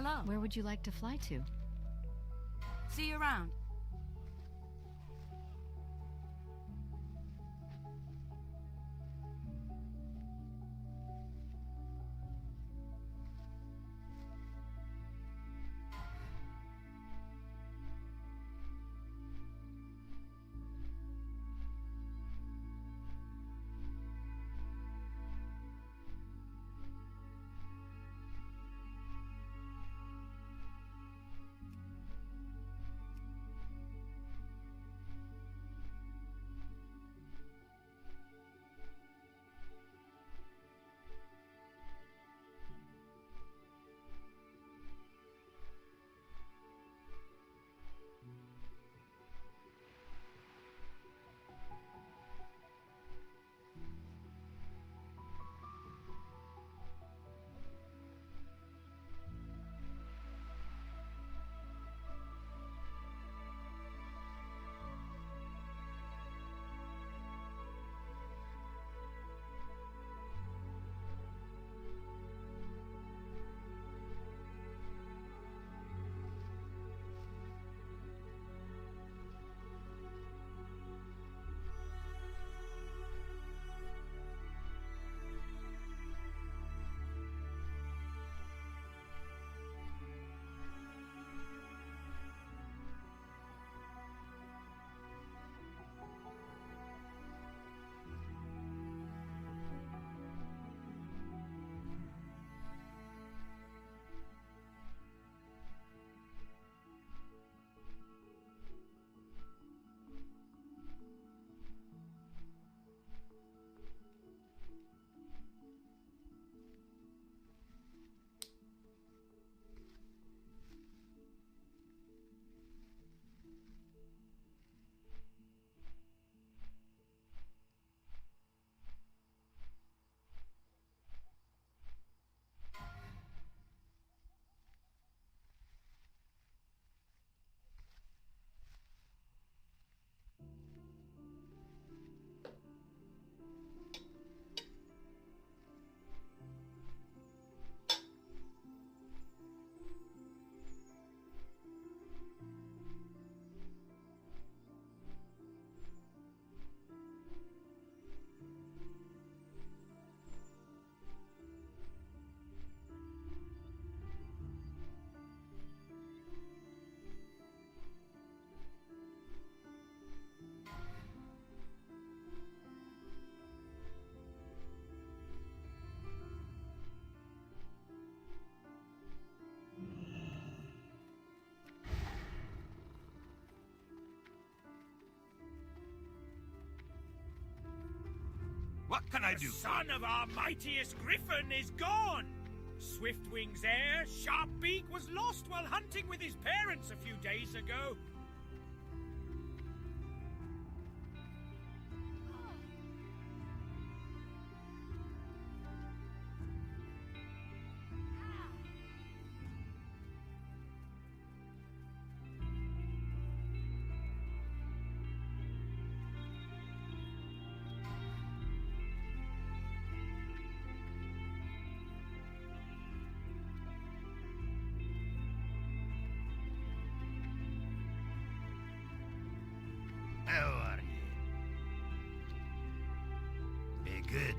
Hello. Where would you like to fly to? See you around. What can I do? The son of our mightiest griffin is gone! Swiftwing's heir, Sharpbeak, was lost while hunting with his parents a few days ago. How are you? Be good.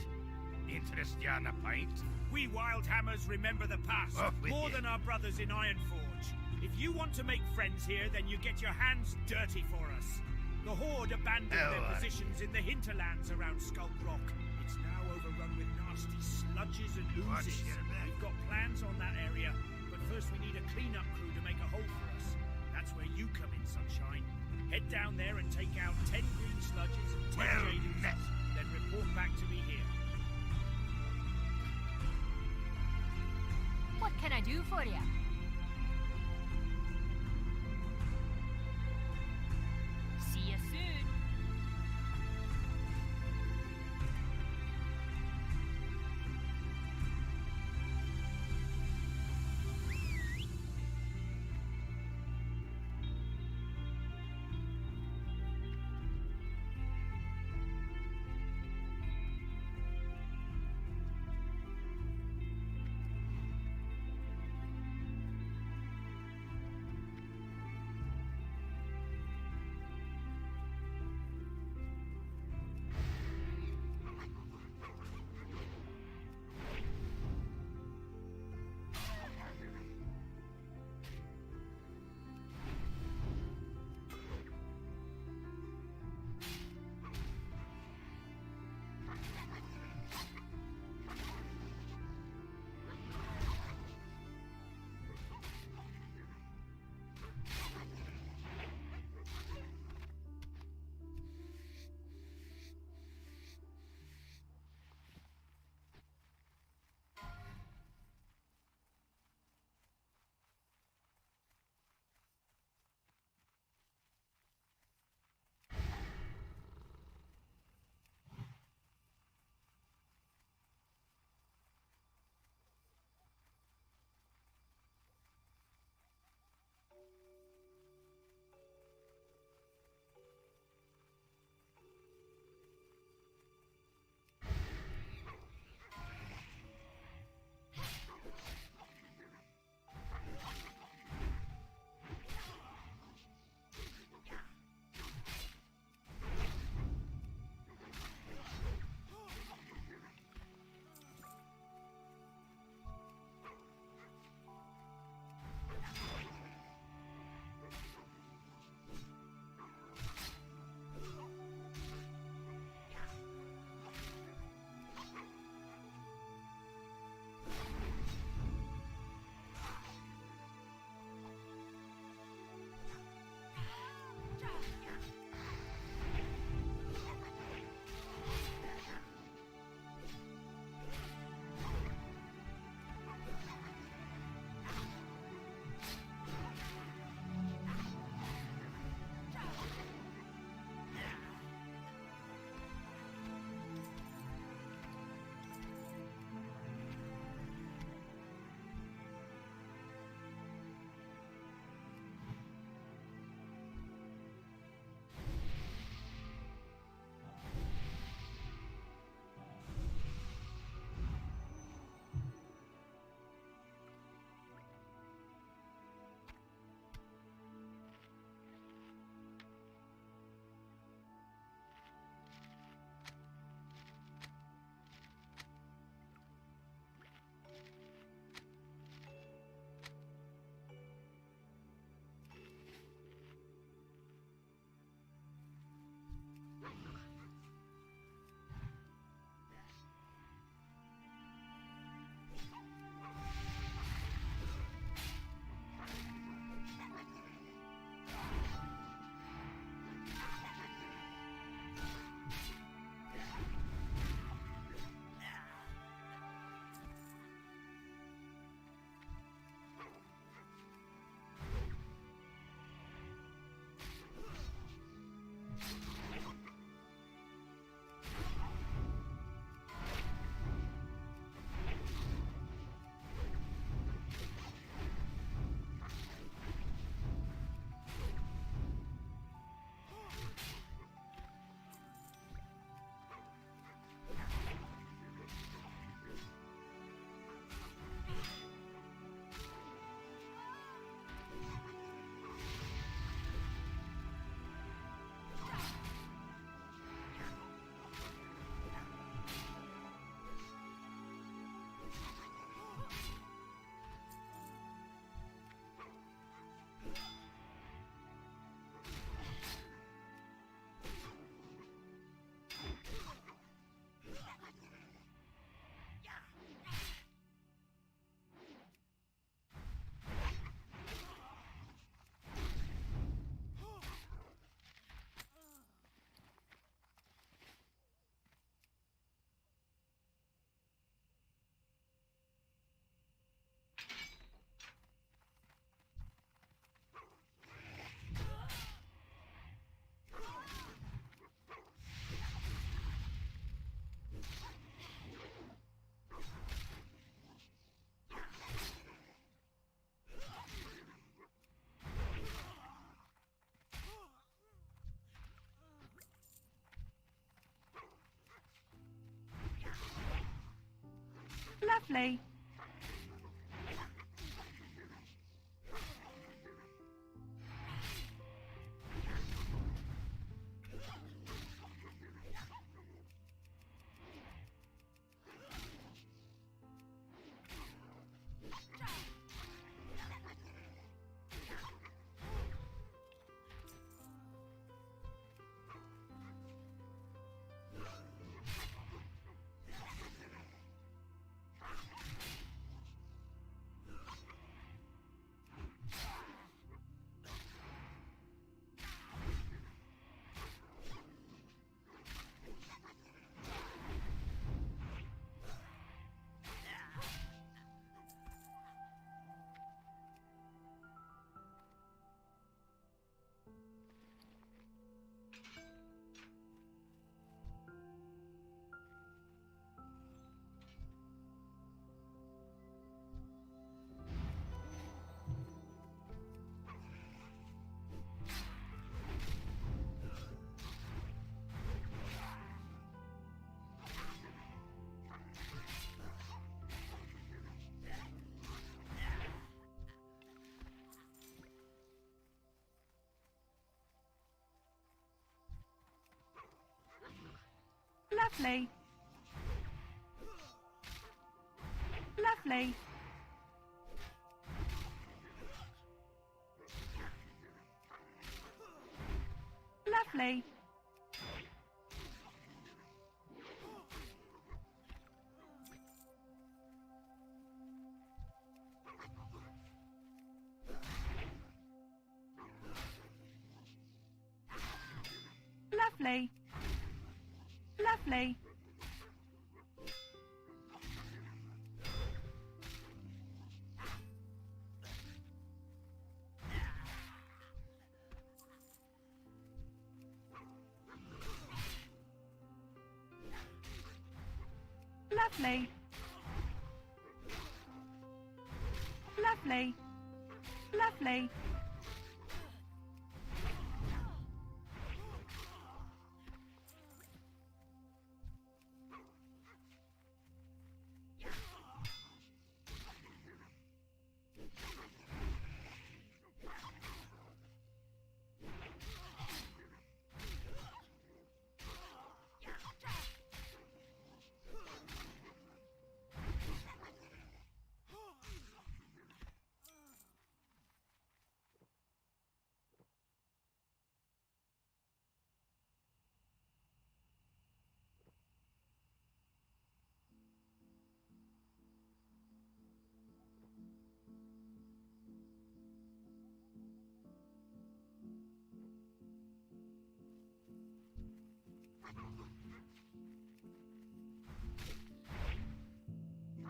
Interest you on a pint? We Wildhammers remember the past, Off with more you. than our brothers in Ironforge. If you want to make friends here, then you get your hands dirty for us. The Horde abandoned How their are positions in the Hinterlands around Skull Rock. It's now overrun with nasty sludges and Watch oozes. your back. We've got plans on that area, but first we need a cleanup crew to make a hole for us. That's where you come in, Sunshine. Head down there and take out 10 green sludges and 10 Well jadus, met. then report back to me here. What can I do for you? See you soon. Lovely. Lovely. Lovely. Lovely. Lovely. Lovely. Lovely. Lovely. Lovely.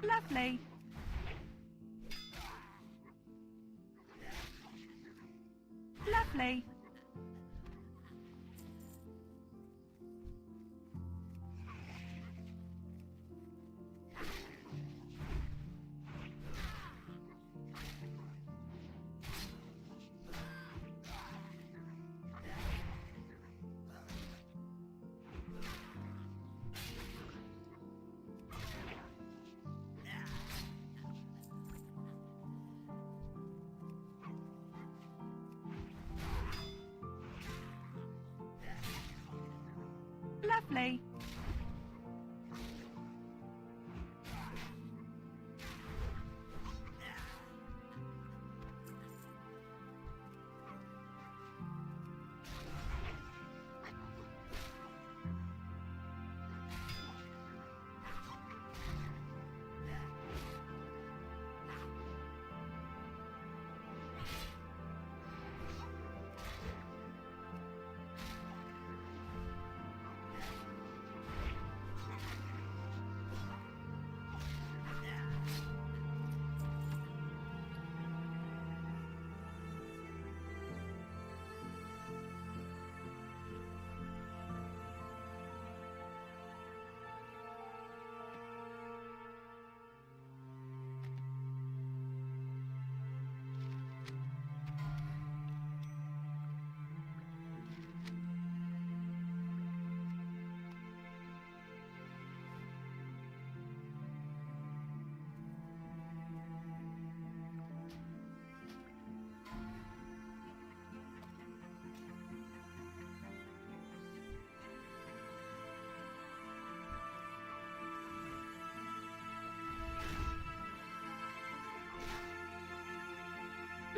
Lovely. Lovely.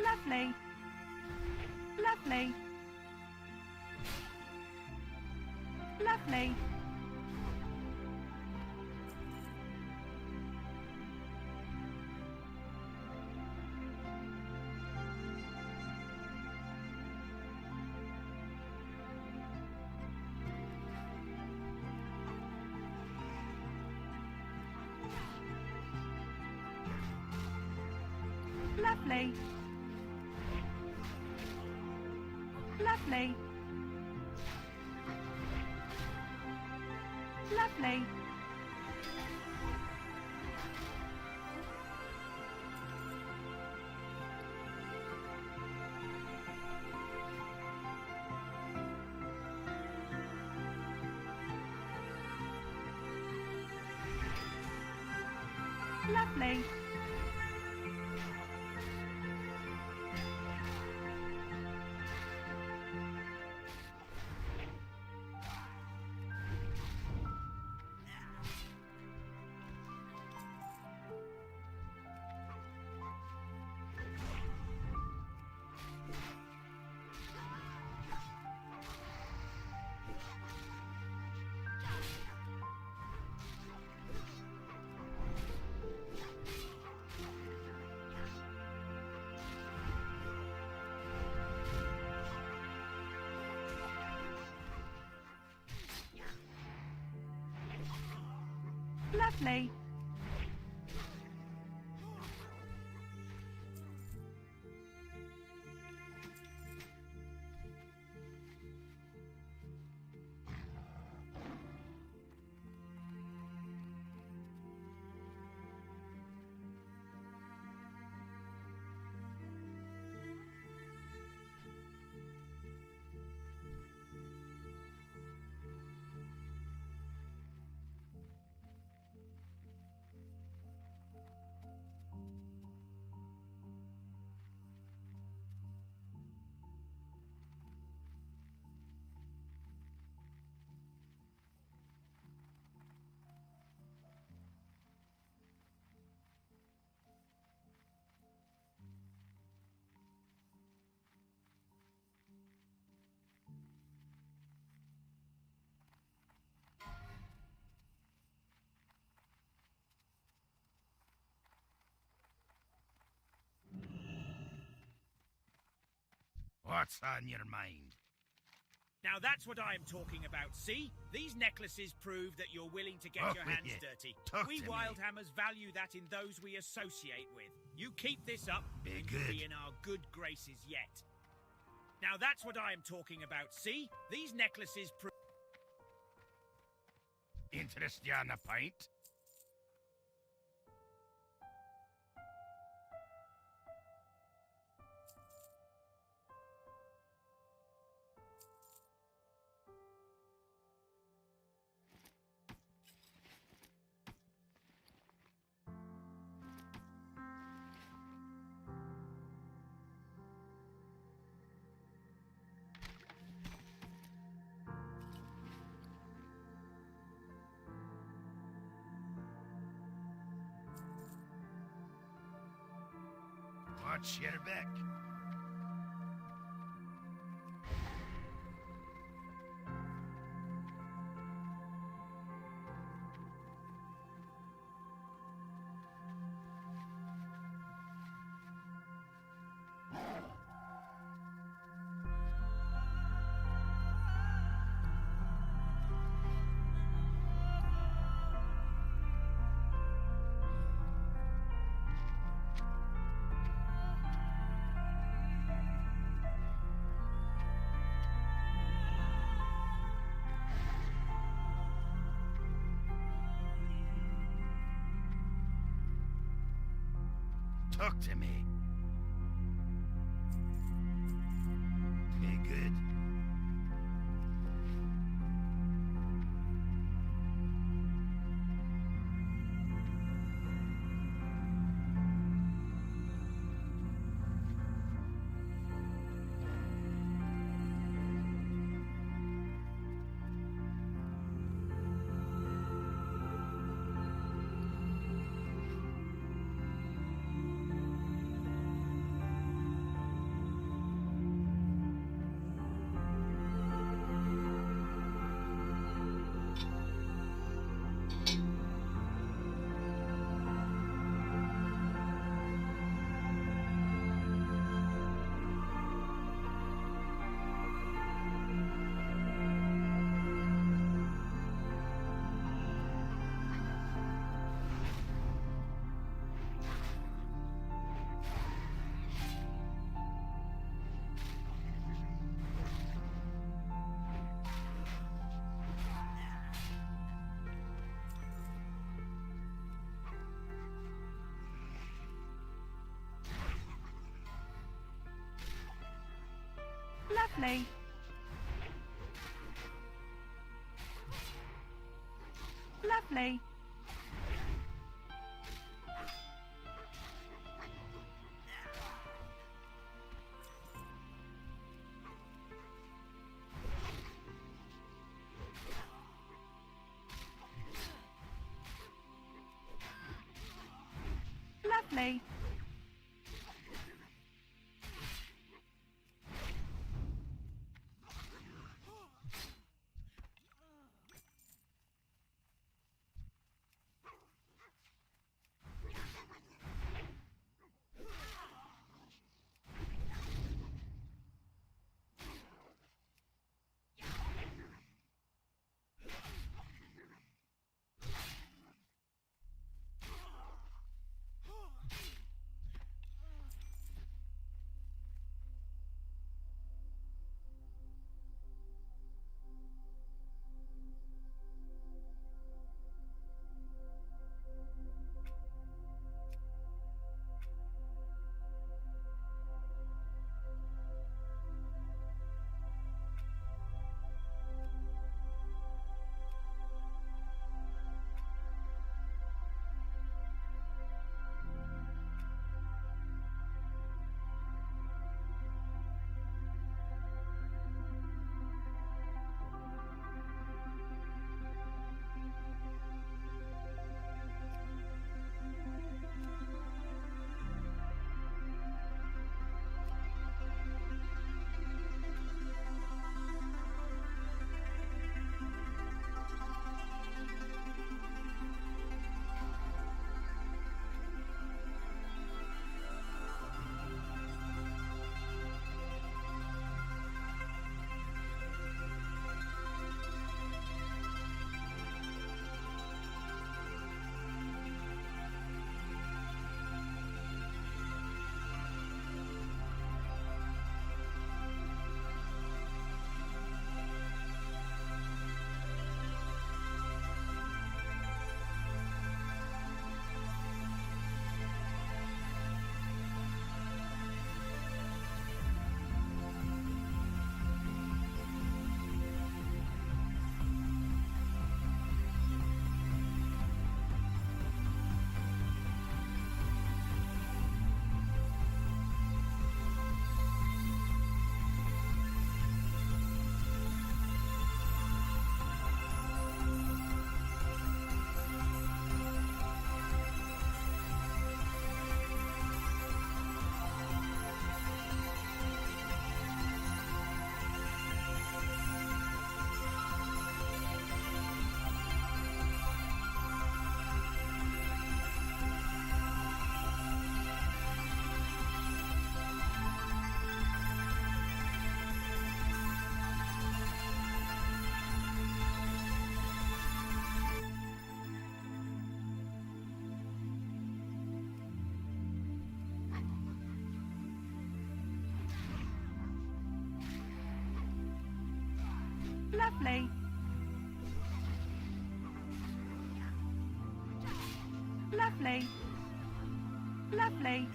Lovely. Lovely. Lovely. Lovely. Lovely. Lovely. Lovely. Lovely. What's on your mind? Now that's what I'm talking about, see? These necklaces prove that you're willing to get Oh, your hands yeah. dirty. Talk We to me. Wildhammers value that in those we associate with. You keep this up, Be and good. you'll be in our good graces yet. Now that's what I'm talking about, see? These necklaces prove... Interest you on a pint? Watch your back. Talk to me. Be good. Lovely. Lovely. Lovely. Lovely. Lovely. Lovely.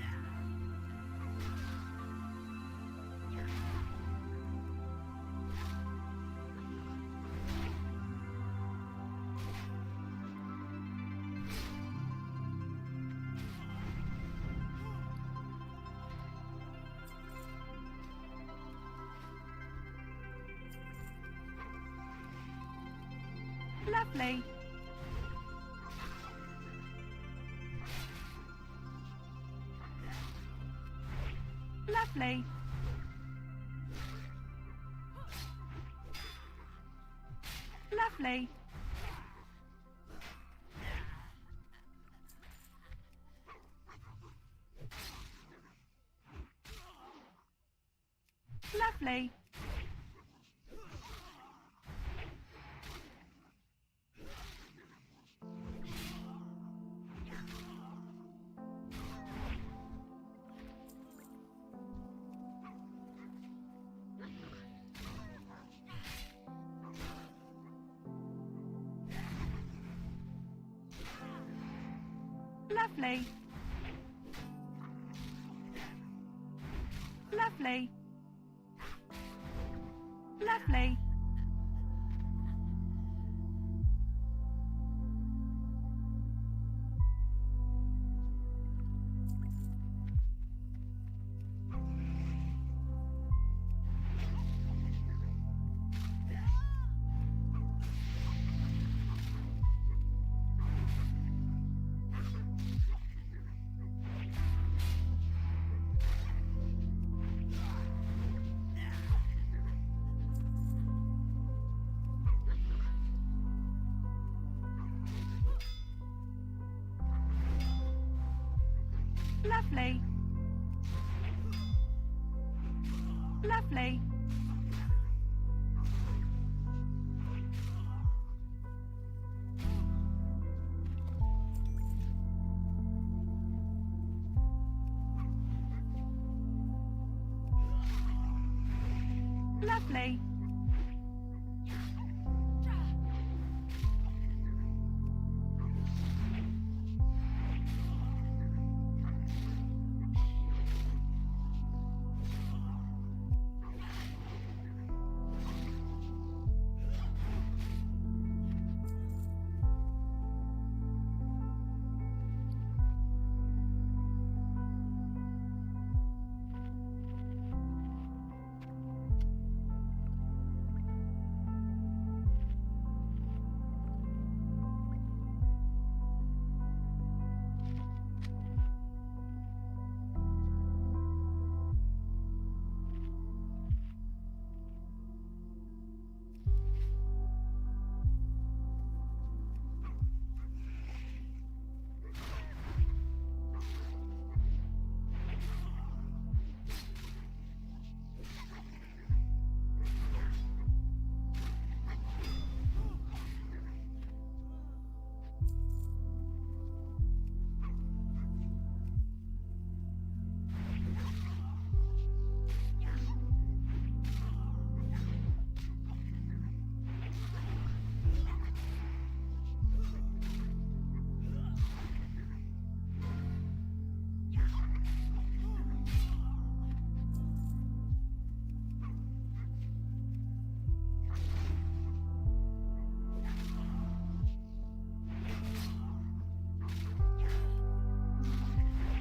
Lovely. Lovely. Lovely. Lovely. Lovely. Lovely. Lovely. Lovely. Lovely. Lovely.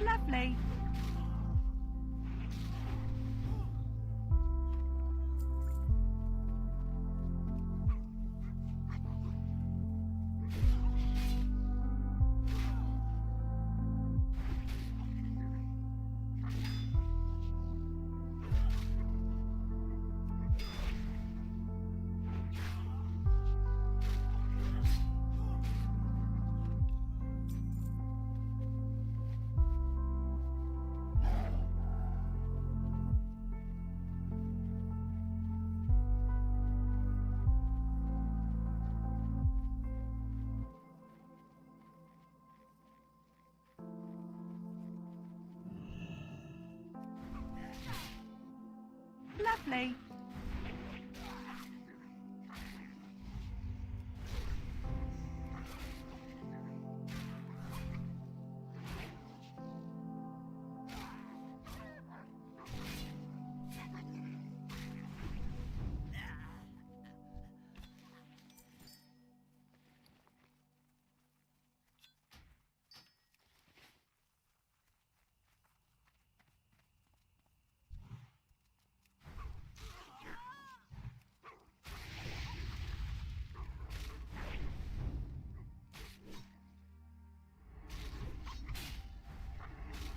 Lovely. Lovely.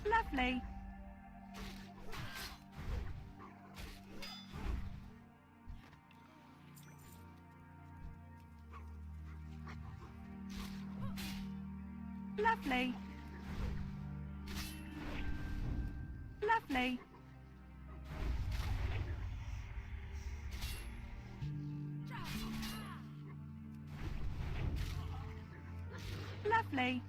Lovely. Lovely. Lovely. Lovely.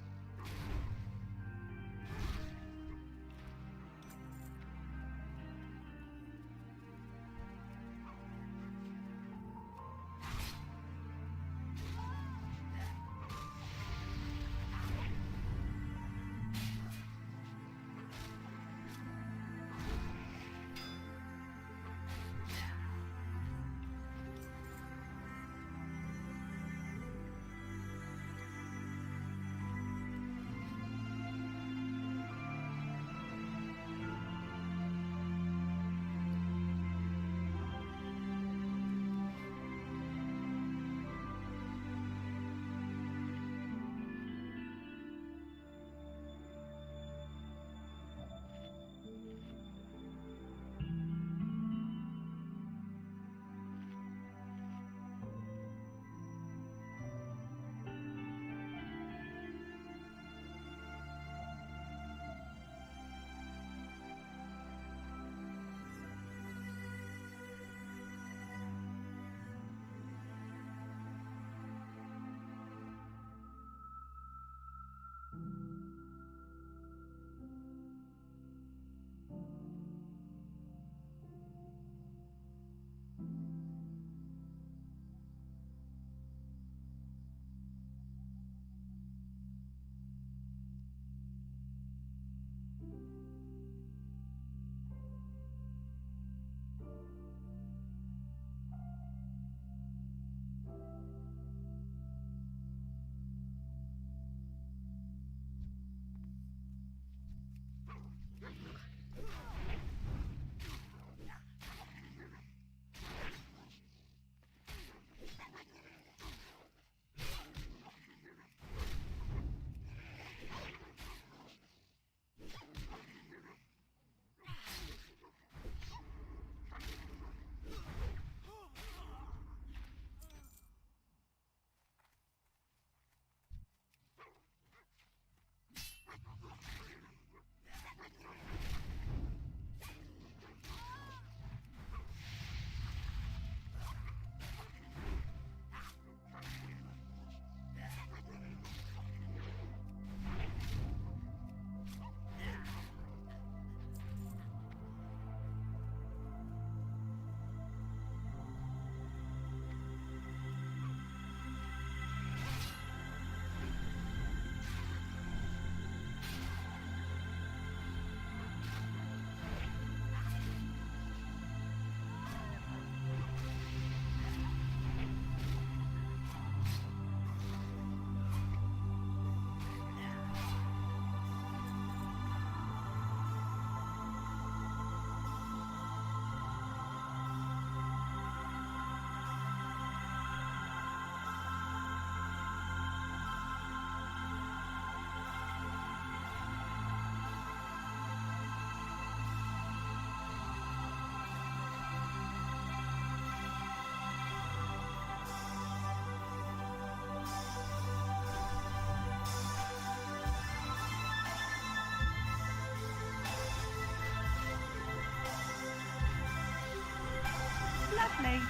Lovely.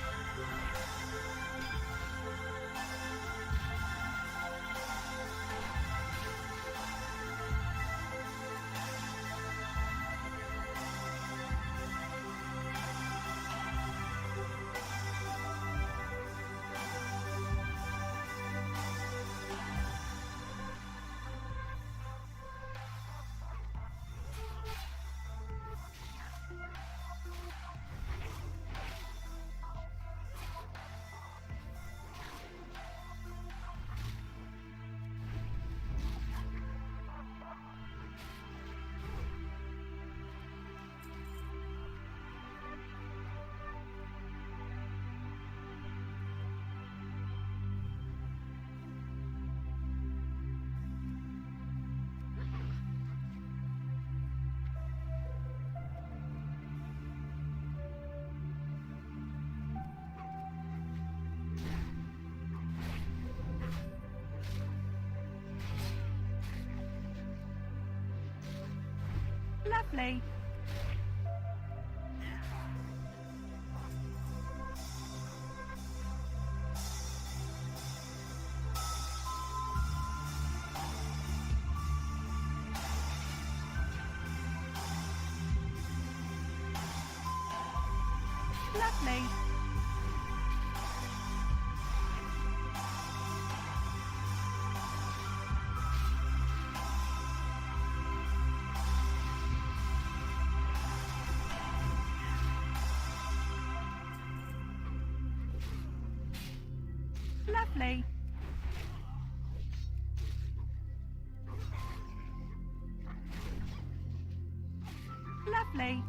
Lovely. Lovely. Lovely. Lovely.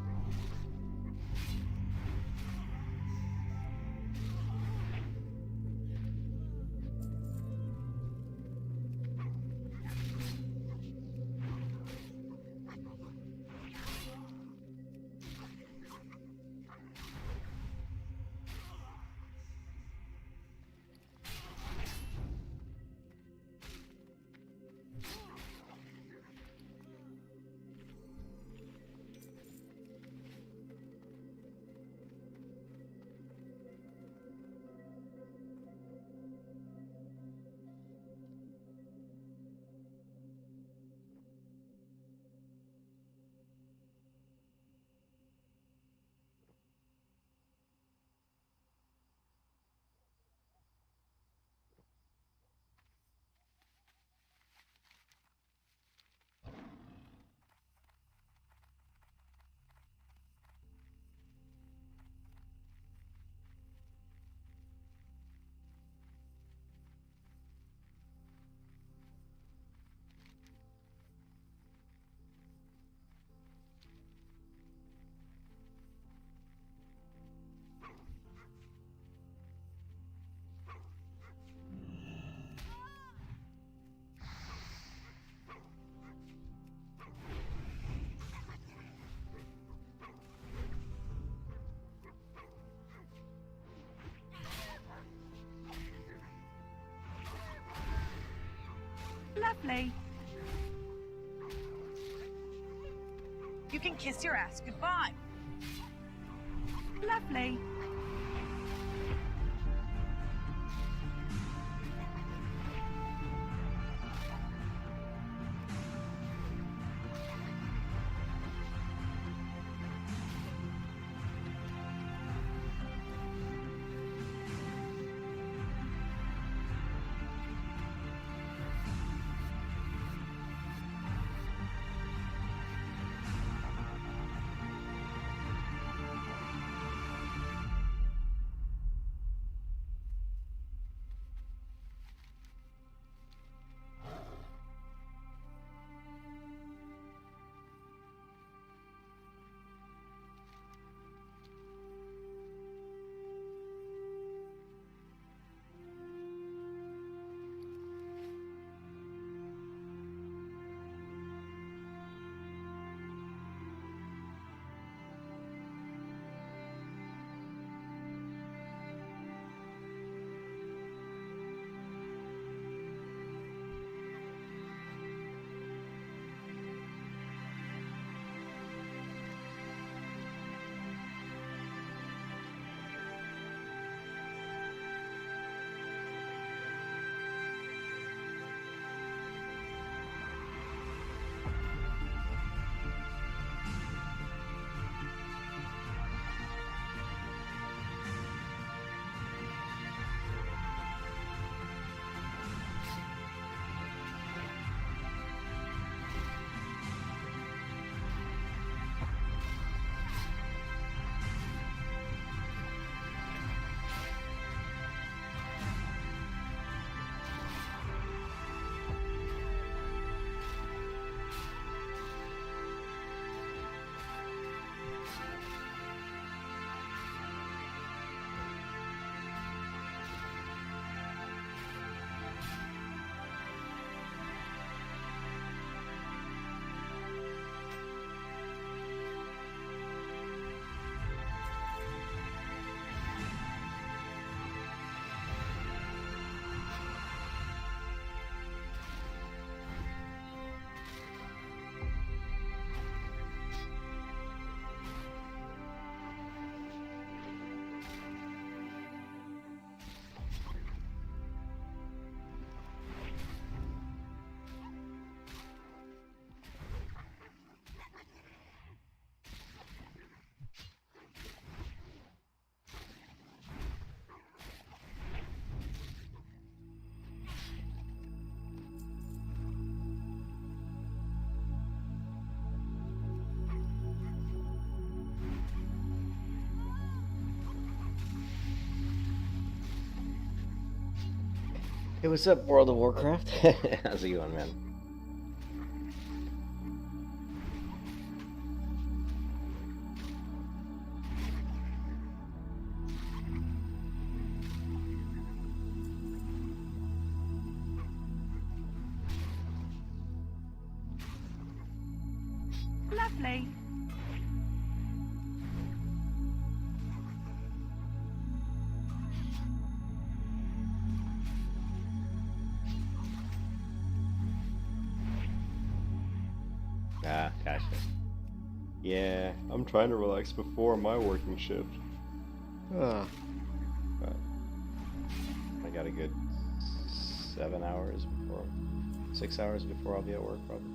Lovely. You can kiss your ass goodbye. Lovely. Hey, what's up, World of Warcraft? How's it going, man? Lovely. Ah, gotcha. Yeah, I'm trying to relax before my working shift. But I got a good 7 hours before, 6 hours before I'll be at work, probably.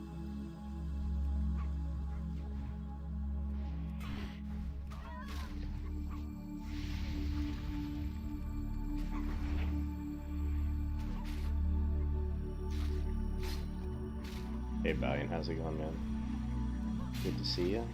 Hey, Valiant, how's it going, man? Good to see you.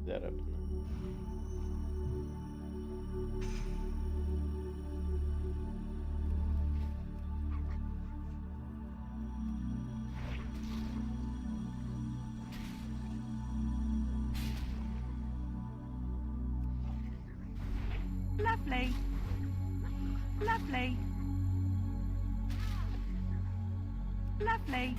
That up. Lovely. Lovely. Lovely.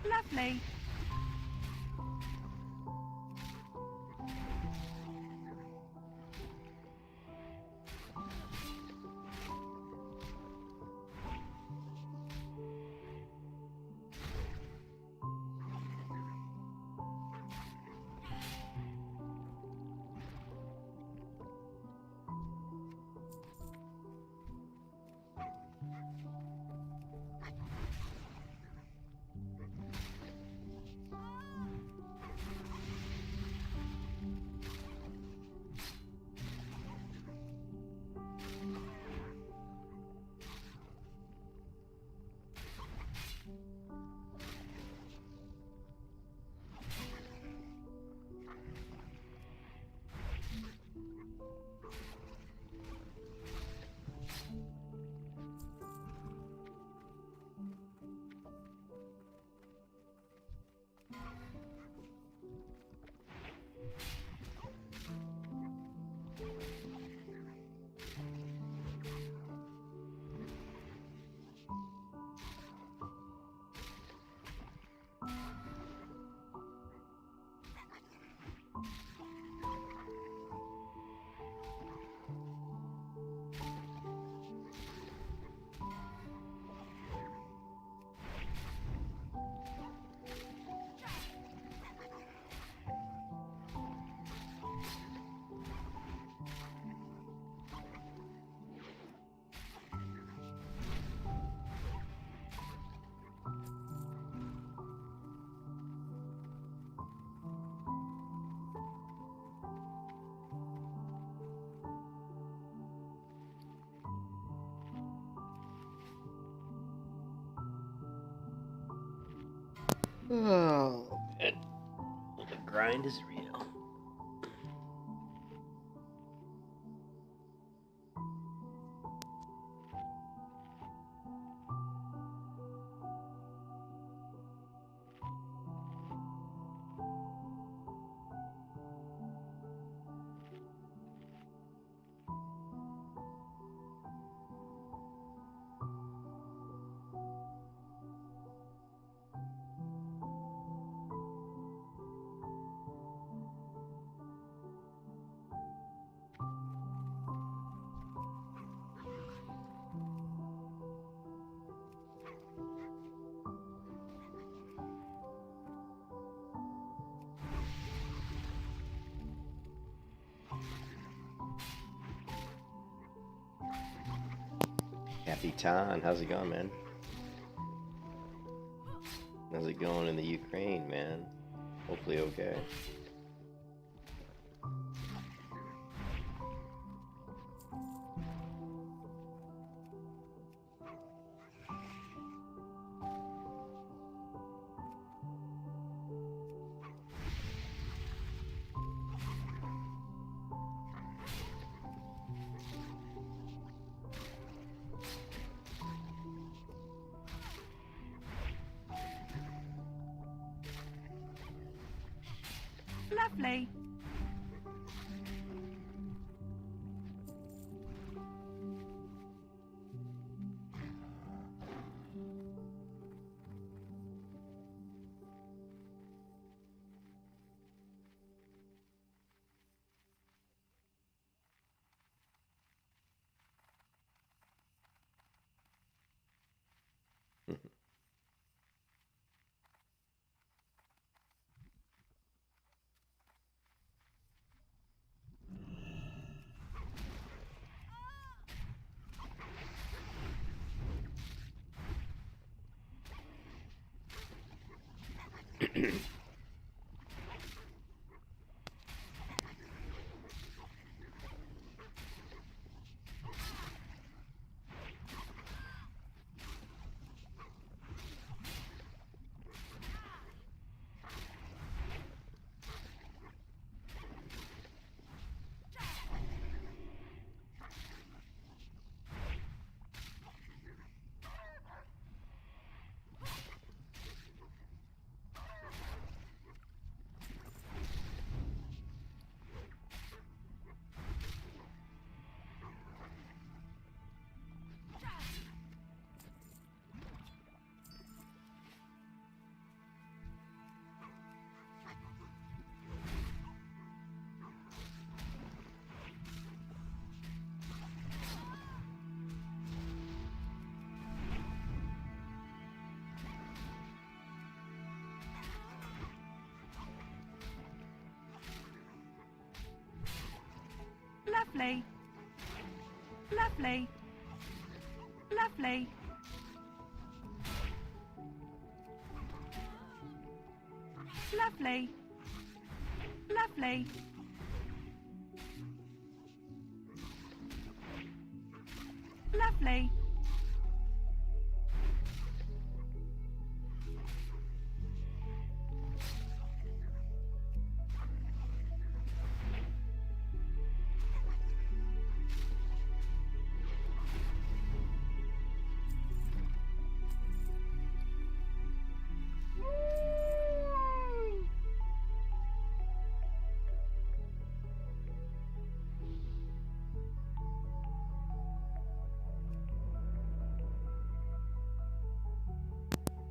Lovely. Oh, man. The grind is real. Capitan, how's it going, man? How's it going in the Ukraine, man? Hopefully okay. Lovely. Lovely. Lovely. Lovely. Lovely. Lovely. Lovely.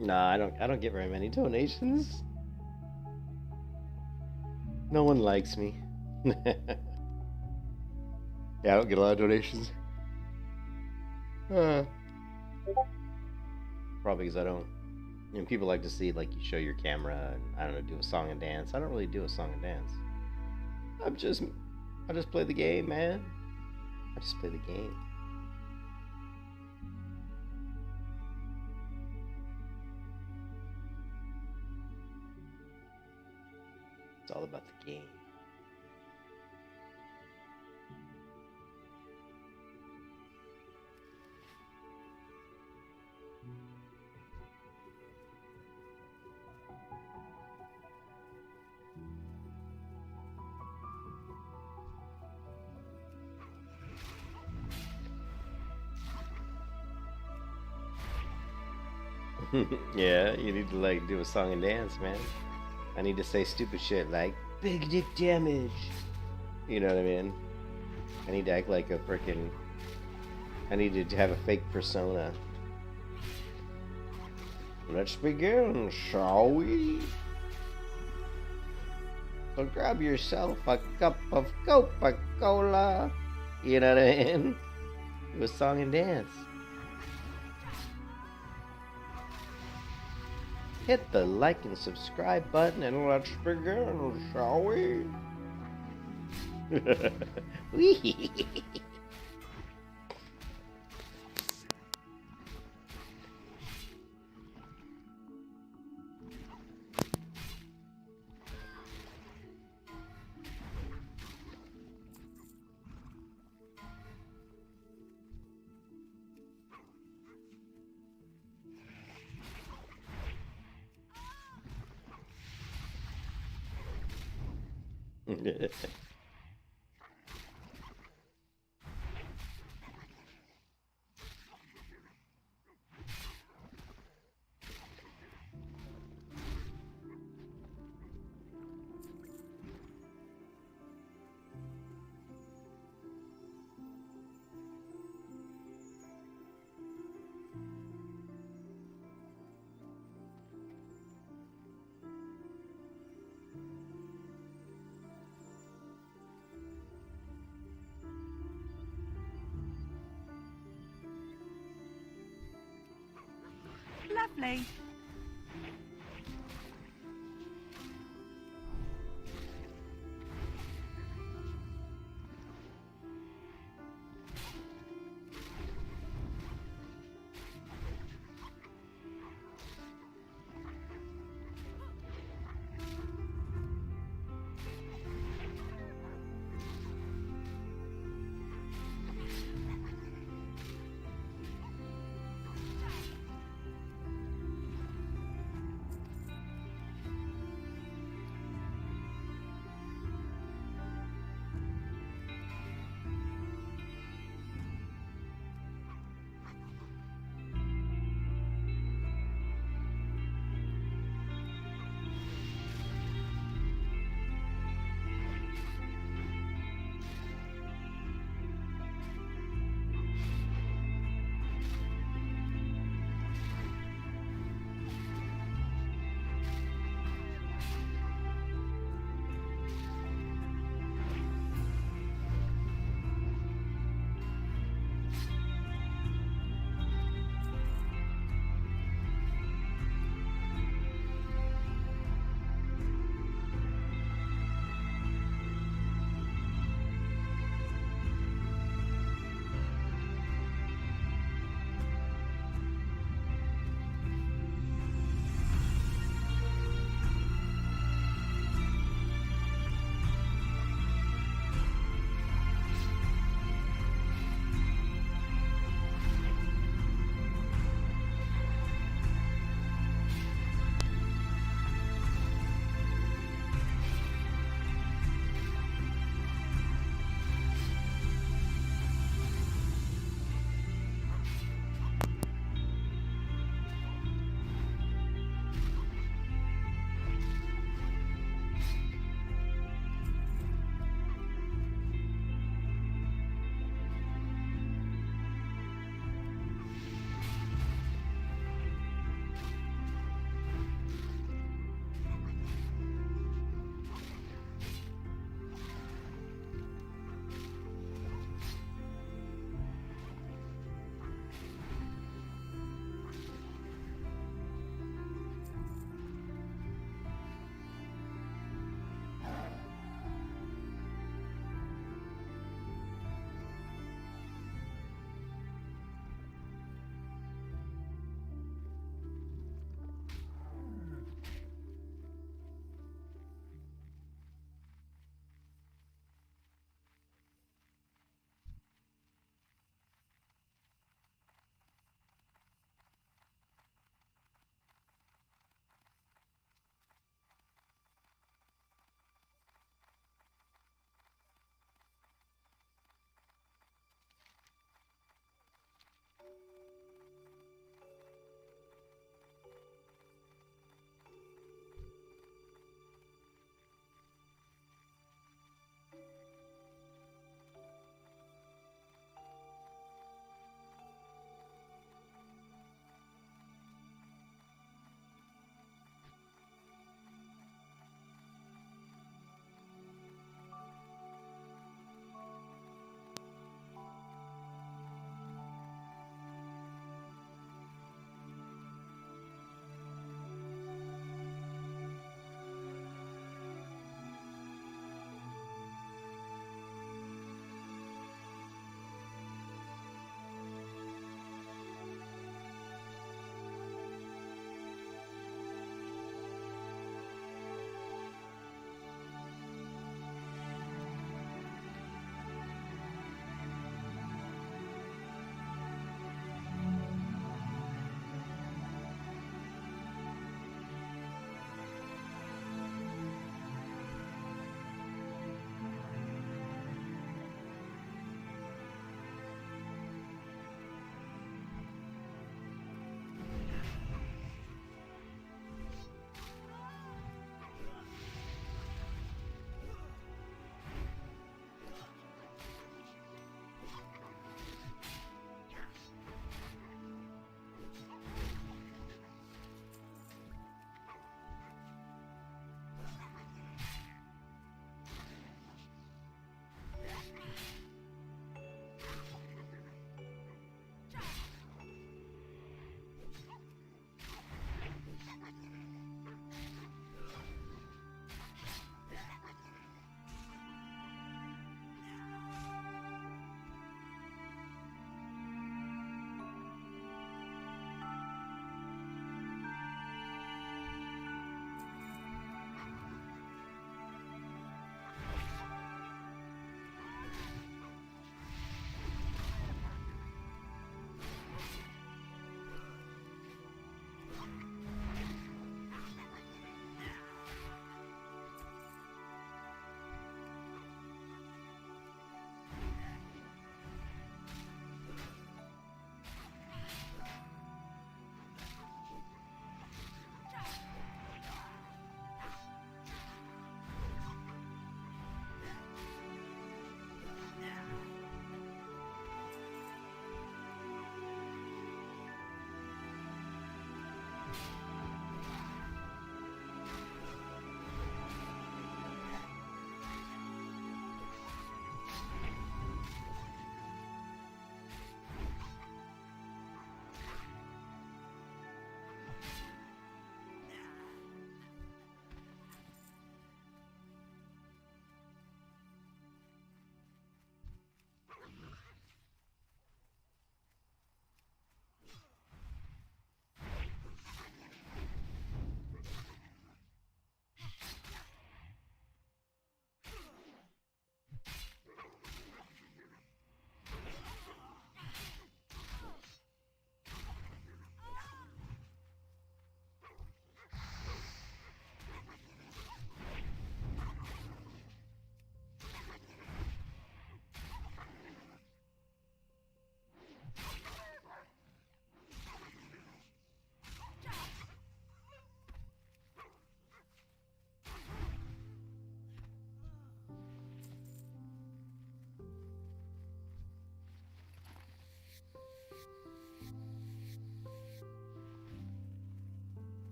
Nah, I don't get very many donations. No one likes me. Yeah, I don't get a lot of donations. Probably because I don't. You know, people like to see like you show your camera and I don't know, do a song and dance. I don't really do a song and dance. I just play the game, man. I just play the game. It's all about the game. Yeah, you need to like do a song and dance, man. I need to say stupid shit like big dick damage. You know what I mean? I need to act like a freaking. I need to have a fake persona. Let's begin, shall we? So grab yourself a cup of Coca-Cola. You know what I mean? Do a song and dance. Hit the like and subscribe button and let's begin, shall we? Wee. Lovely.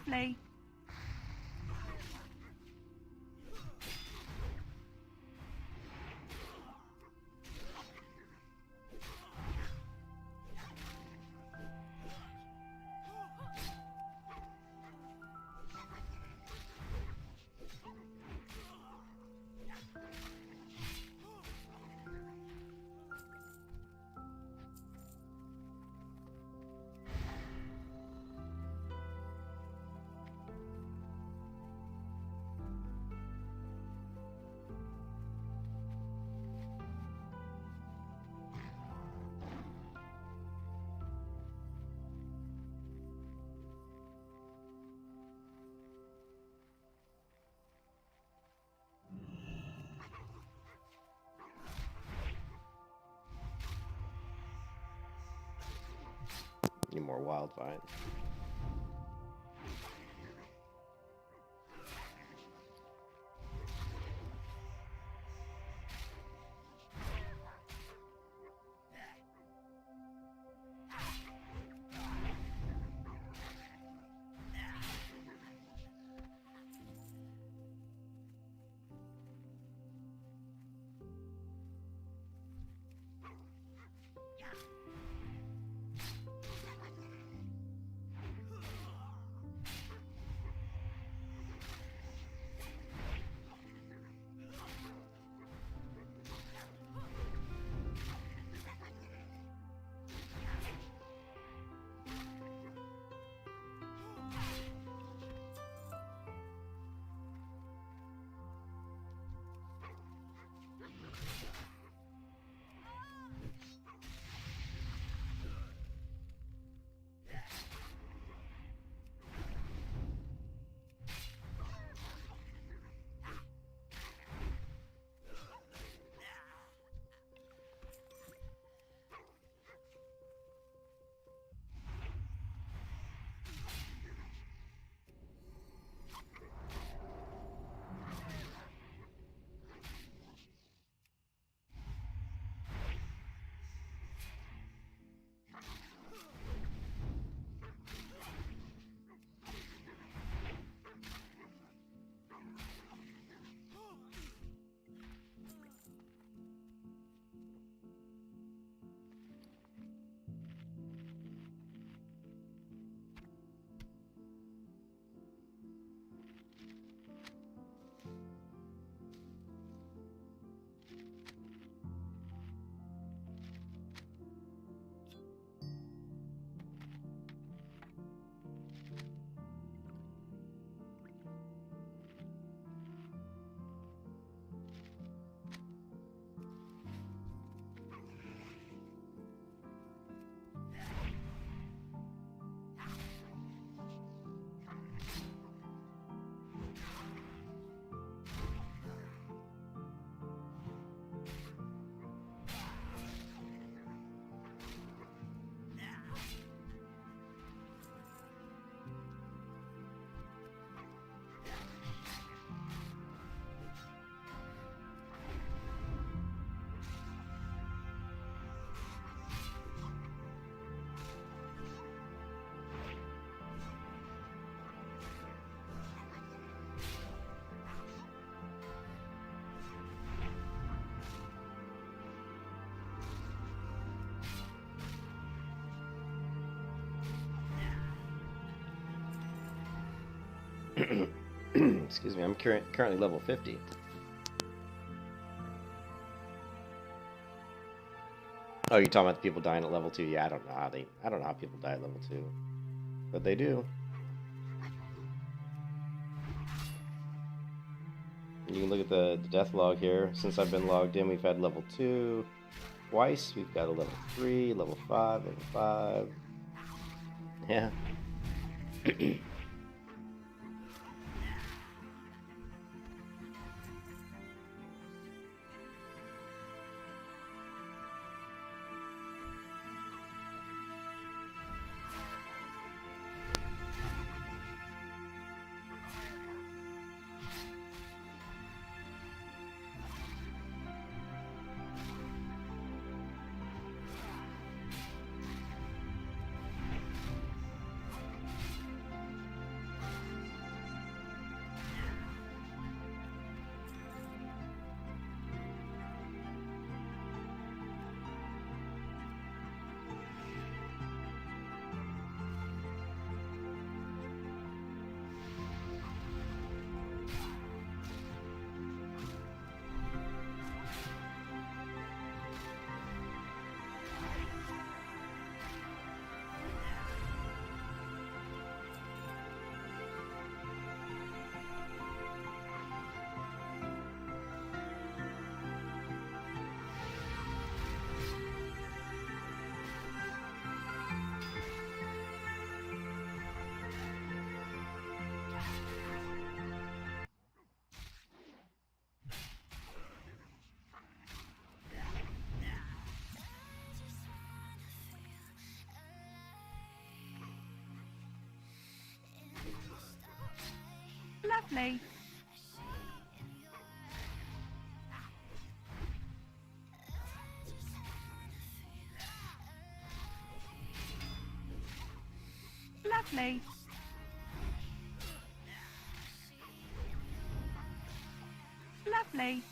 Lovely. Need more wild vine. Excuse me, I'm currently level 50. Oh, you're talking about the people dying at level 2? Yeah, I don't know how people die at level 2. But they do. You can look at the death log here. Since I've been logged in, we've had level 2 twice. We've got a level 3, level 5, level 5. Yeah. Lovely. Lovely. Lovely.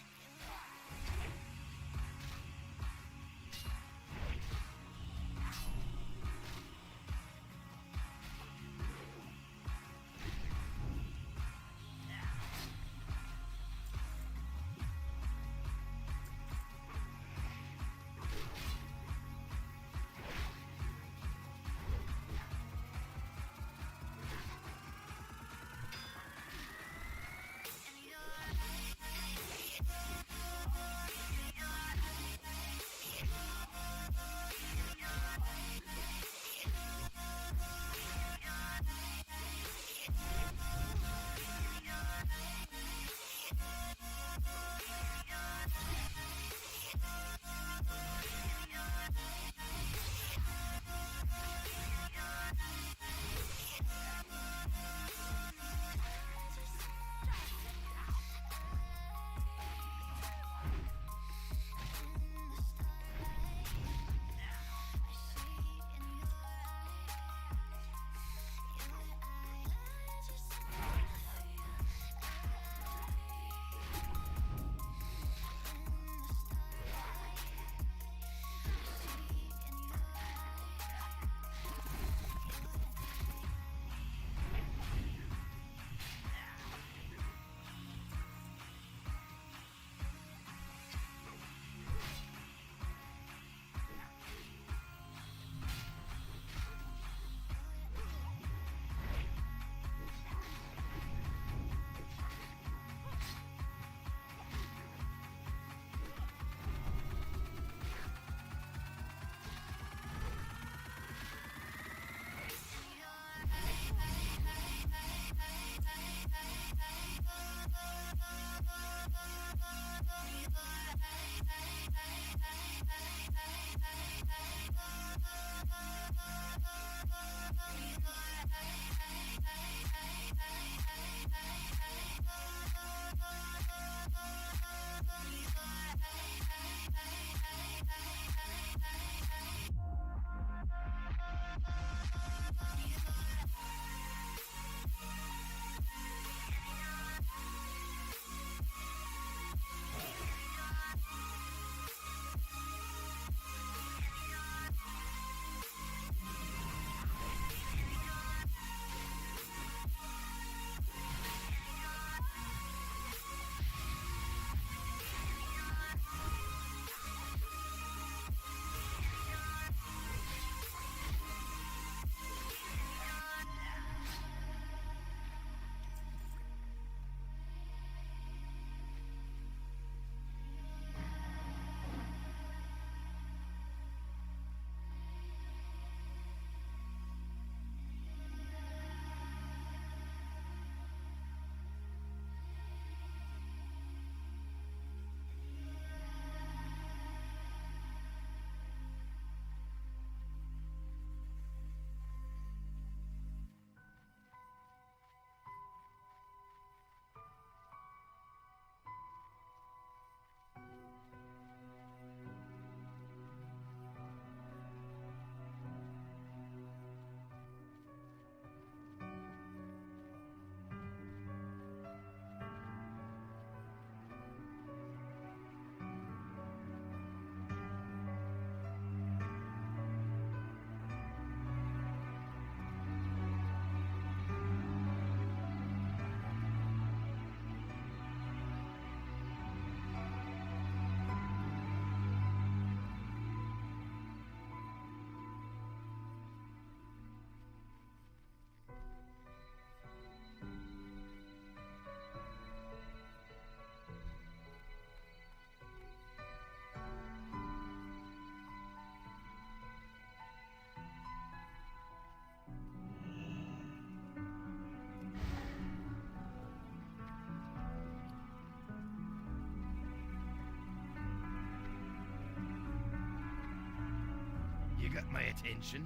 got my attention.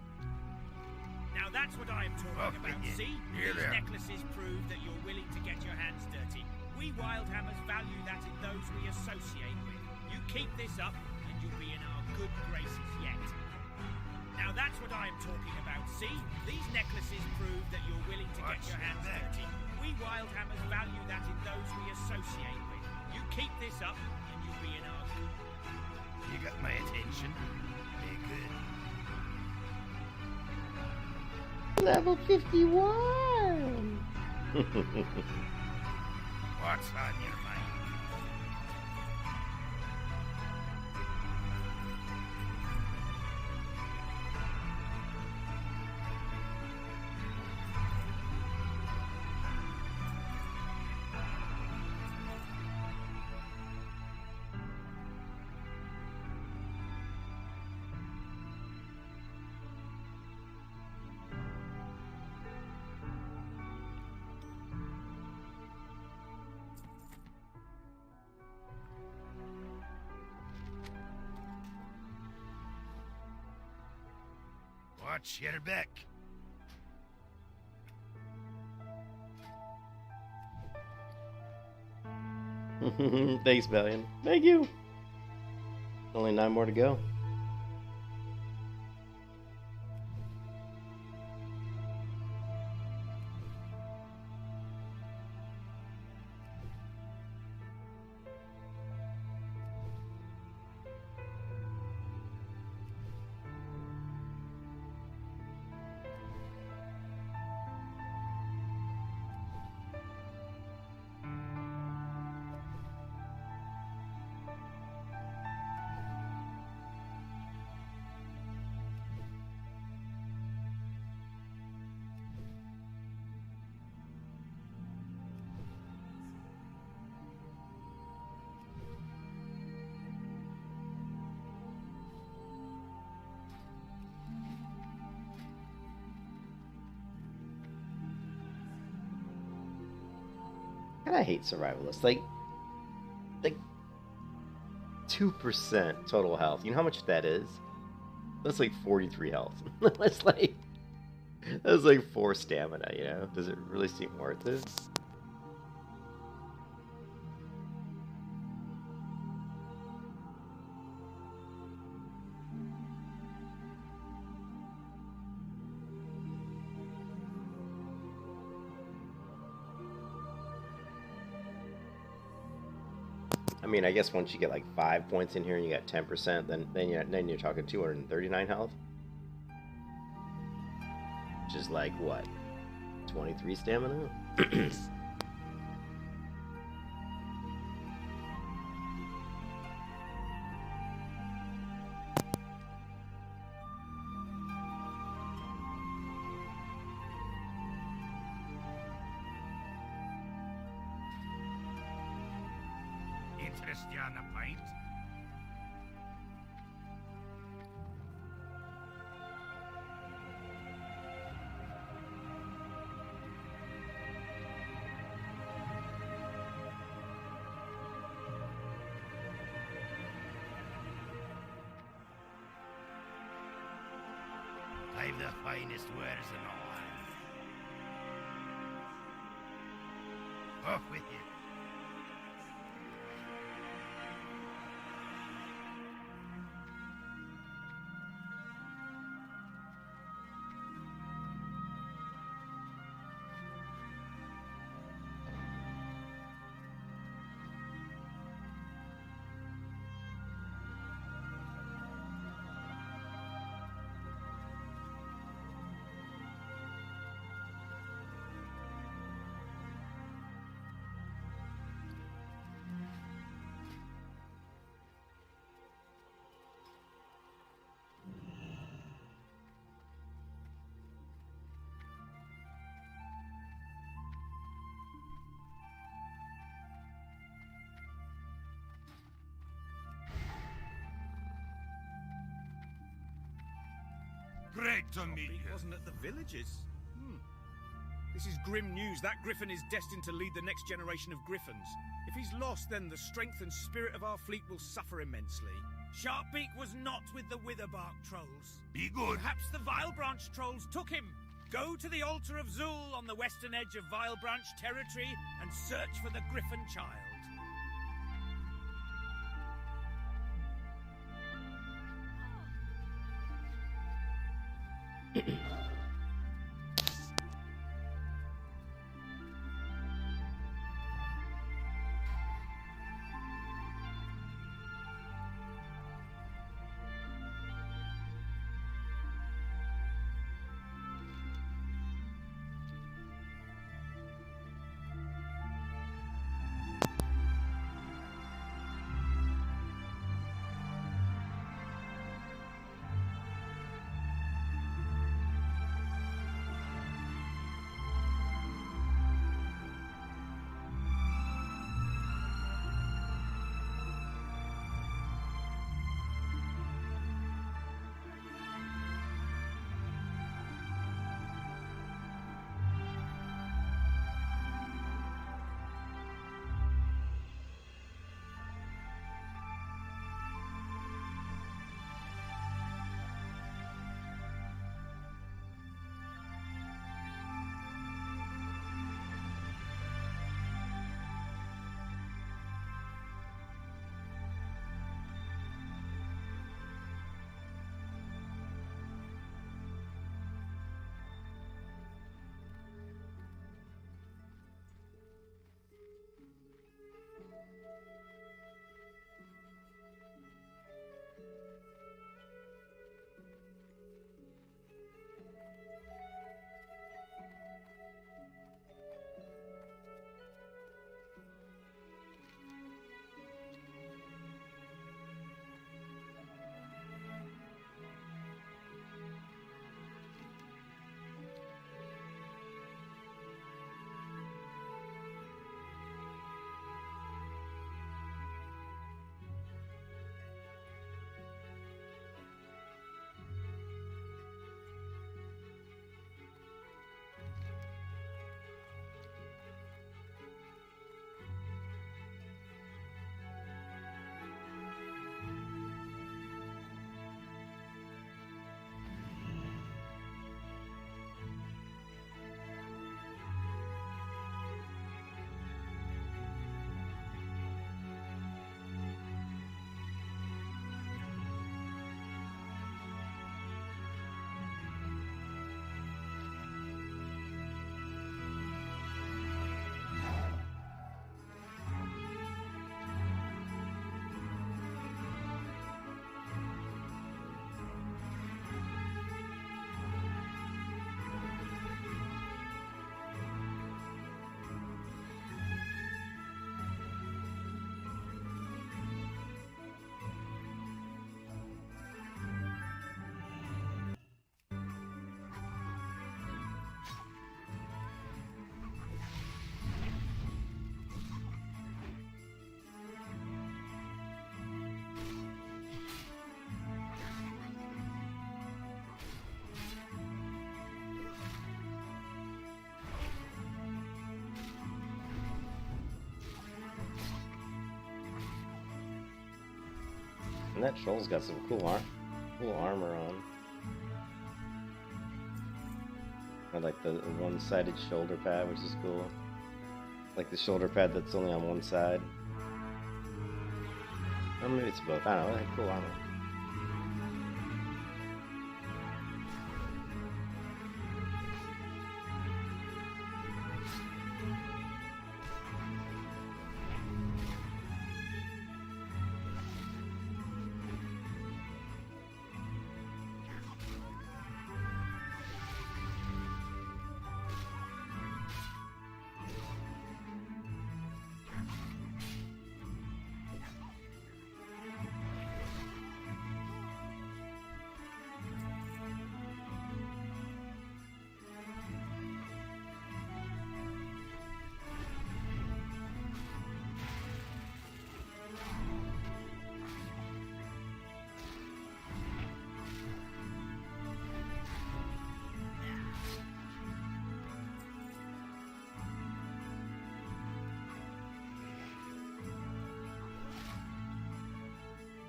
Now that's what I am talking Oh, about. yeah. See? Here These they are. necklaces prove that you're willing to get your hands Wildhammers value that in those we associate with. You keep this up, and you'll be in our good graces yet. Now that's what I am talking about, see? These necklaces prove that you're willing to get your hands dirty. We Wildhammers value that in those we associate with. You keep this up, and you'll be in our good... You got my attention. Very good. Level 51! What's on your mind? Watch your back. Thanks, Valiant. Thank you. Only 9 more to go. And I hate survivalists. Like 2% total health. You know how much that is? That's like 43 health. That's like 4 stamina, you know? Does it really seem worth it? I mean, I guess once you get like 5 points in here and you got 10%, then you're talking 239 health. Which is like what? 23 stamina? Interest you on a pint? I've the finest wares and all. Off with you. Great to meet He you. wasn't at the villages. This is grim news. That griffin is destined to lead the next generation of griffins. If he's lost, then the strength and spirit of our fleet will suffer immensely. Sharpbeak was not with the Witherbark trolls. Be good. Perhaps the Vile Branch trolls took him. Go to the altar of Zul on the western edge of Vael Branch territory and search for the Griffin Child. And that troll's got some cool armor on. I like the one-sided shoulder pad, which is cool. Like the shoulder pad that's only on one side. Or maybe it's both. I don't know. Like cool armor.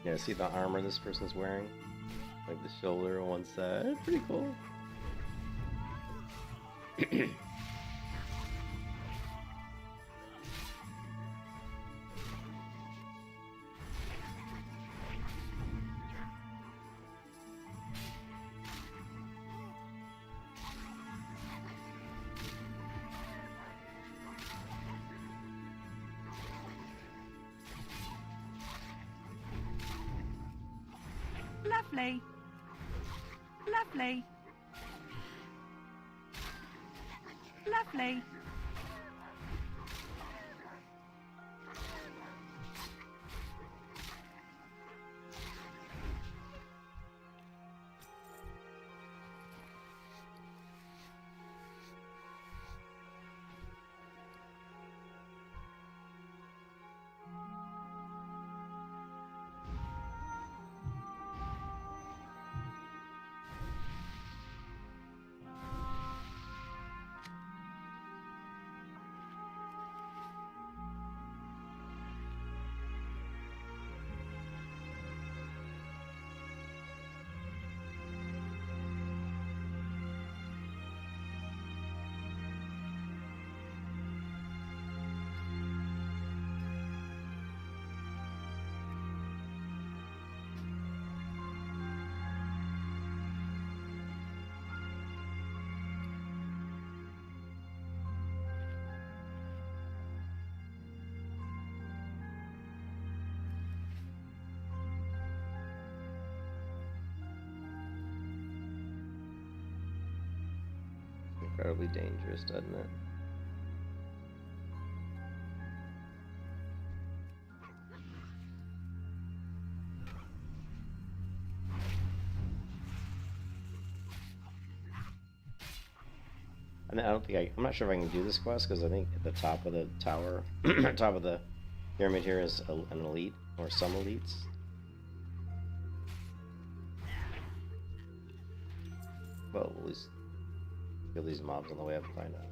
Yeah, see the armor this person's wearing? Like the shoulder on one side. Pretty cool. Lovely. Lovely. Lovely. Incredibly dangerous, doesn't it? And I don't think I'm not sure if I can do this quest because I think at the top of the tower, top of the pyramid here is an elite or some elites. Well, at least kill these mobs on the way up and find out.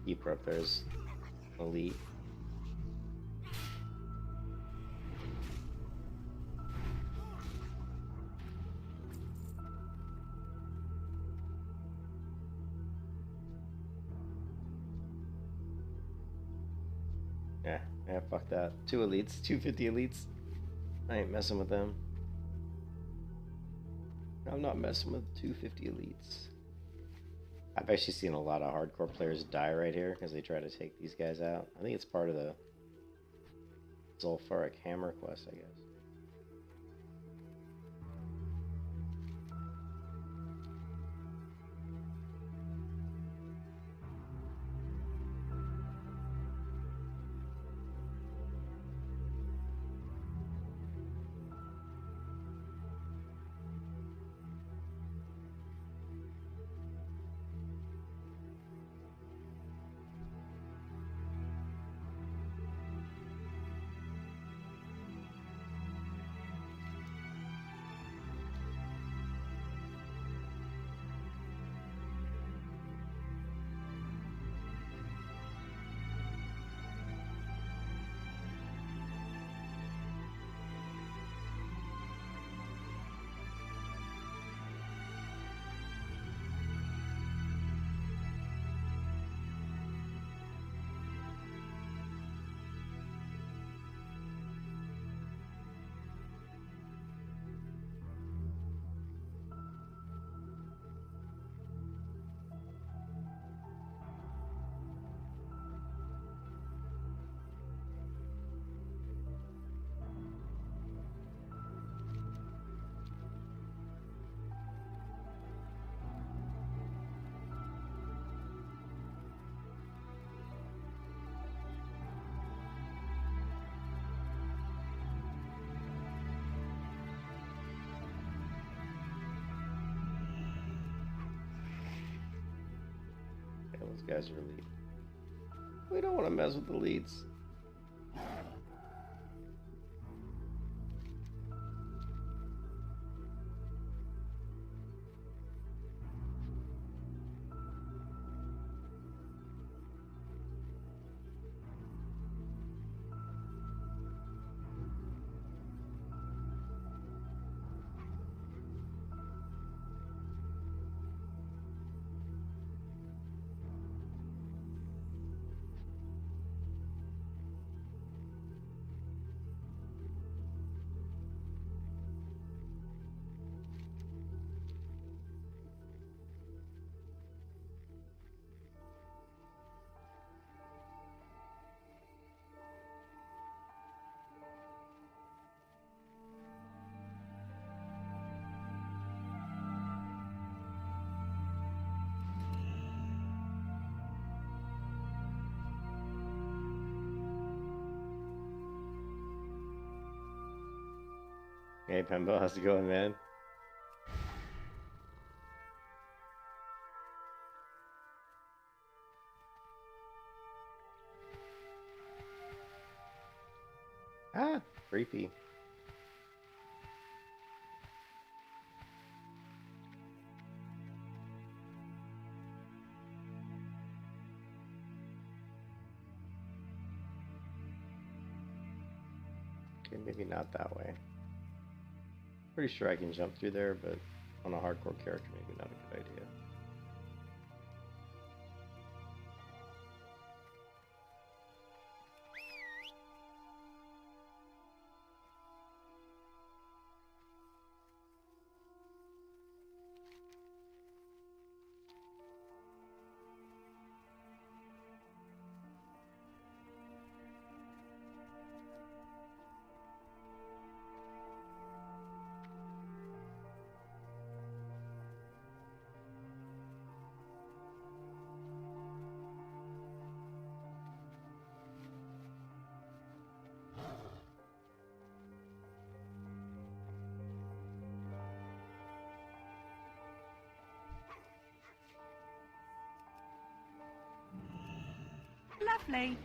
Keeper up there is elite. Yeah, fuck that. 2 elites, 250 elites. I ain't messing with them. I'm not messing with 250 elites. I've actually seen a lot of hardcore players die right here because they try to take these guys out. I think it's part of the Sulfuric Hammer quest, I guess. Those guys are elite. We don't want to mess with the elites. Hey, Pembo, how's it going, man? Ah, creepy. Okay, maybe not that way. Pretty sure I can jump through there, but on a hardcore character, maybe not a good idea. Lovely.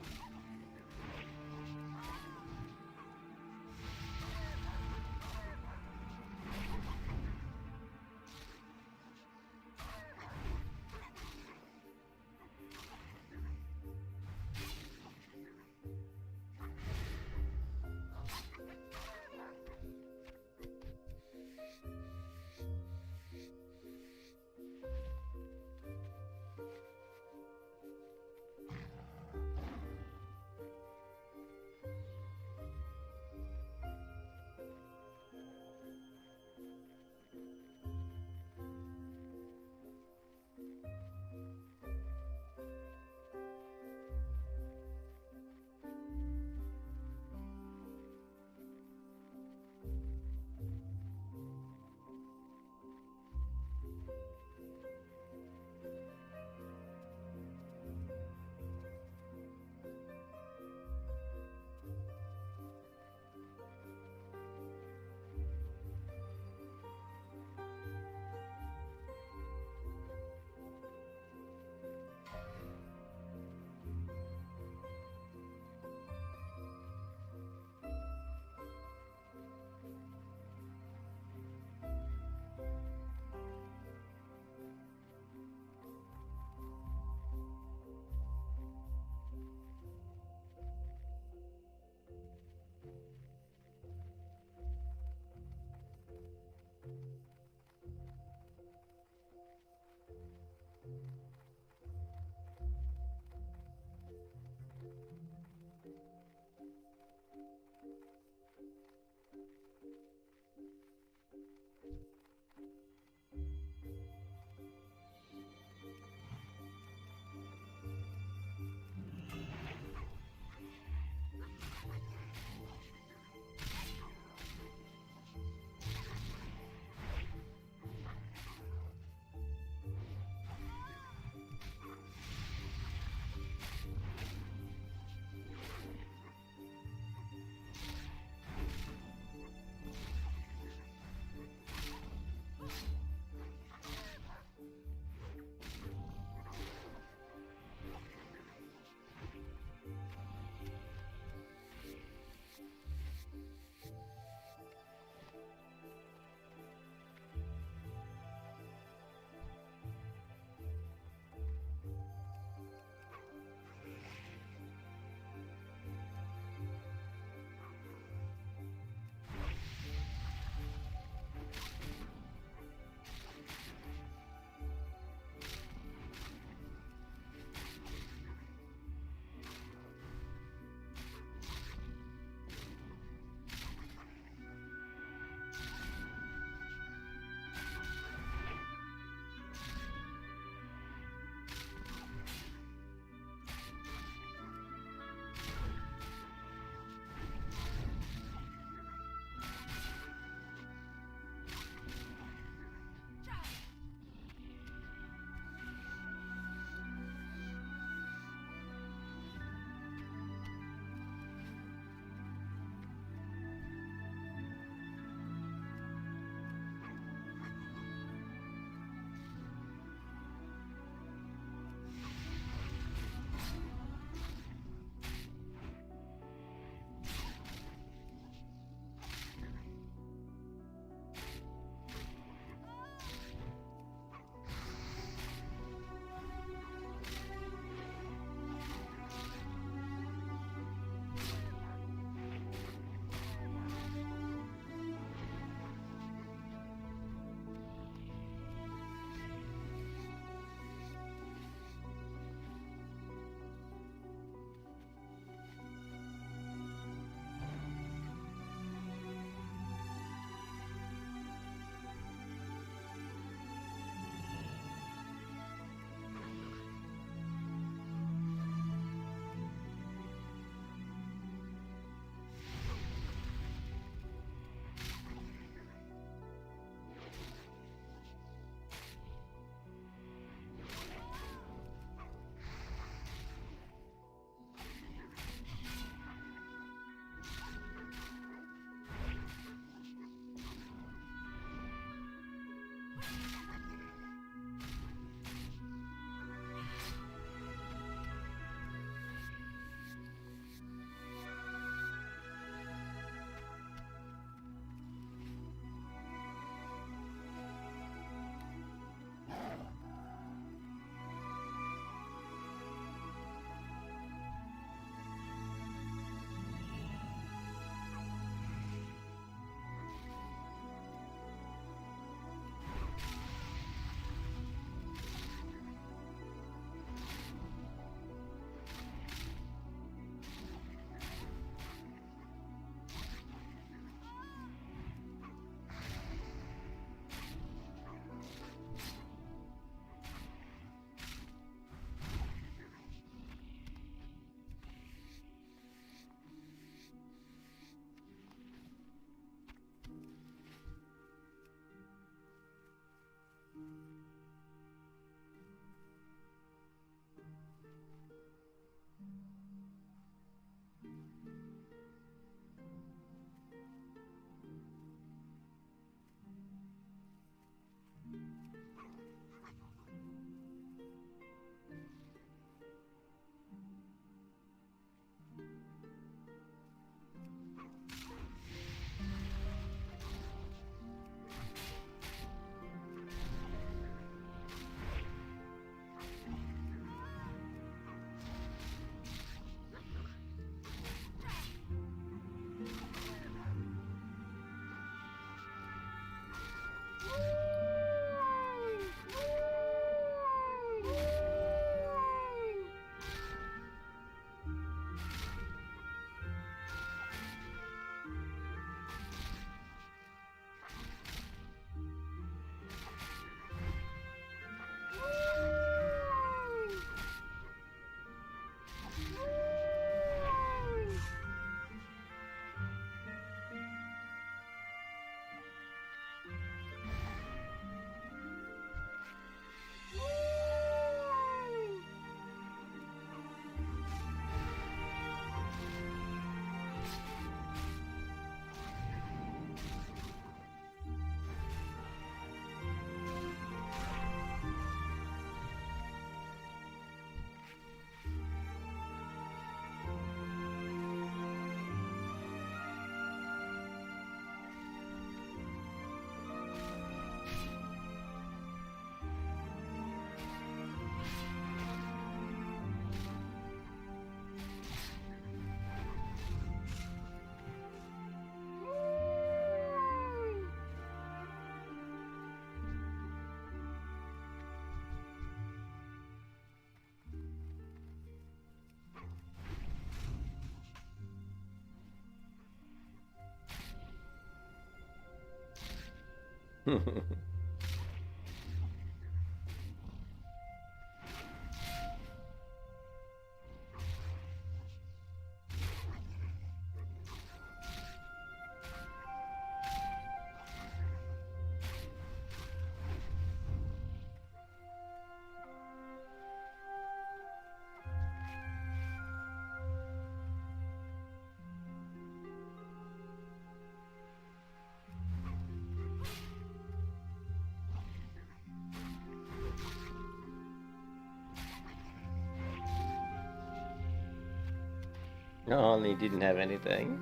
Oh, and he didn't have anything.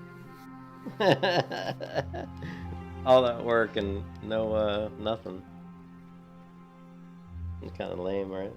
All that work and no, nothing. It's kind of lame, right?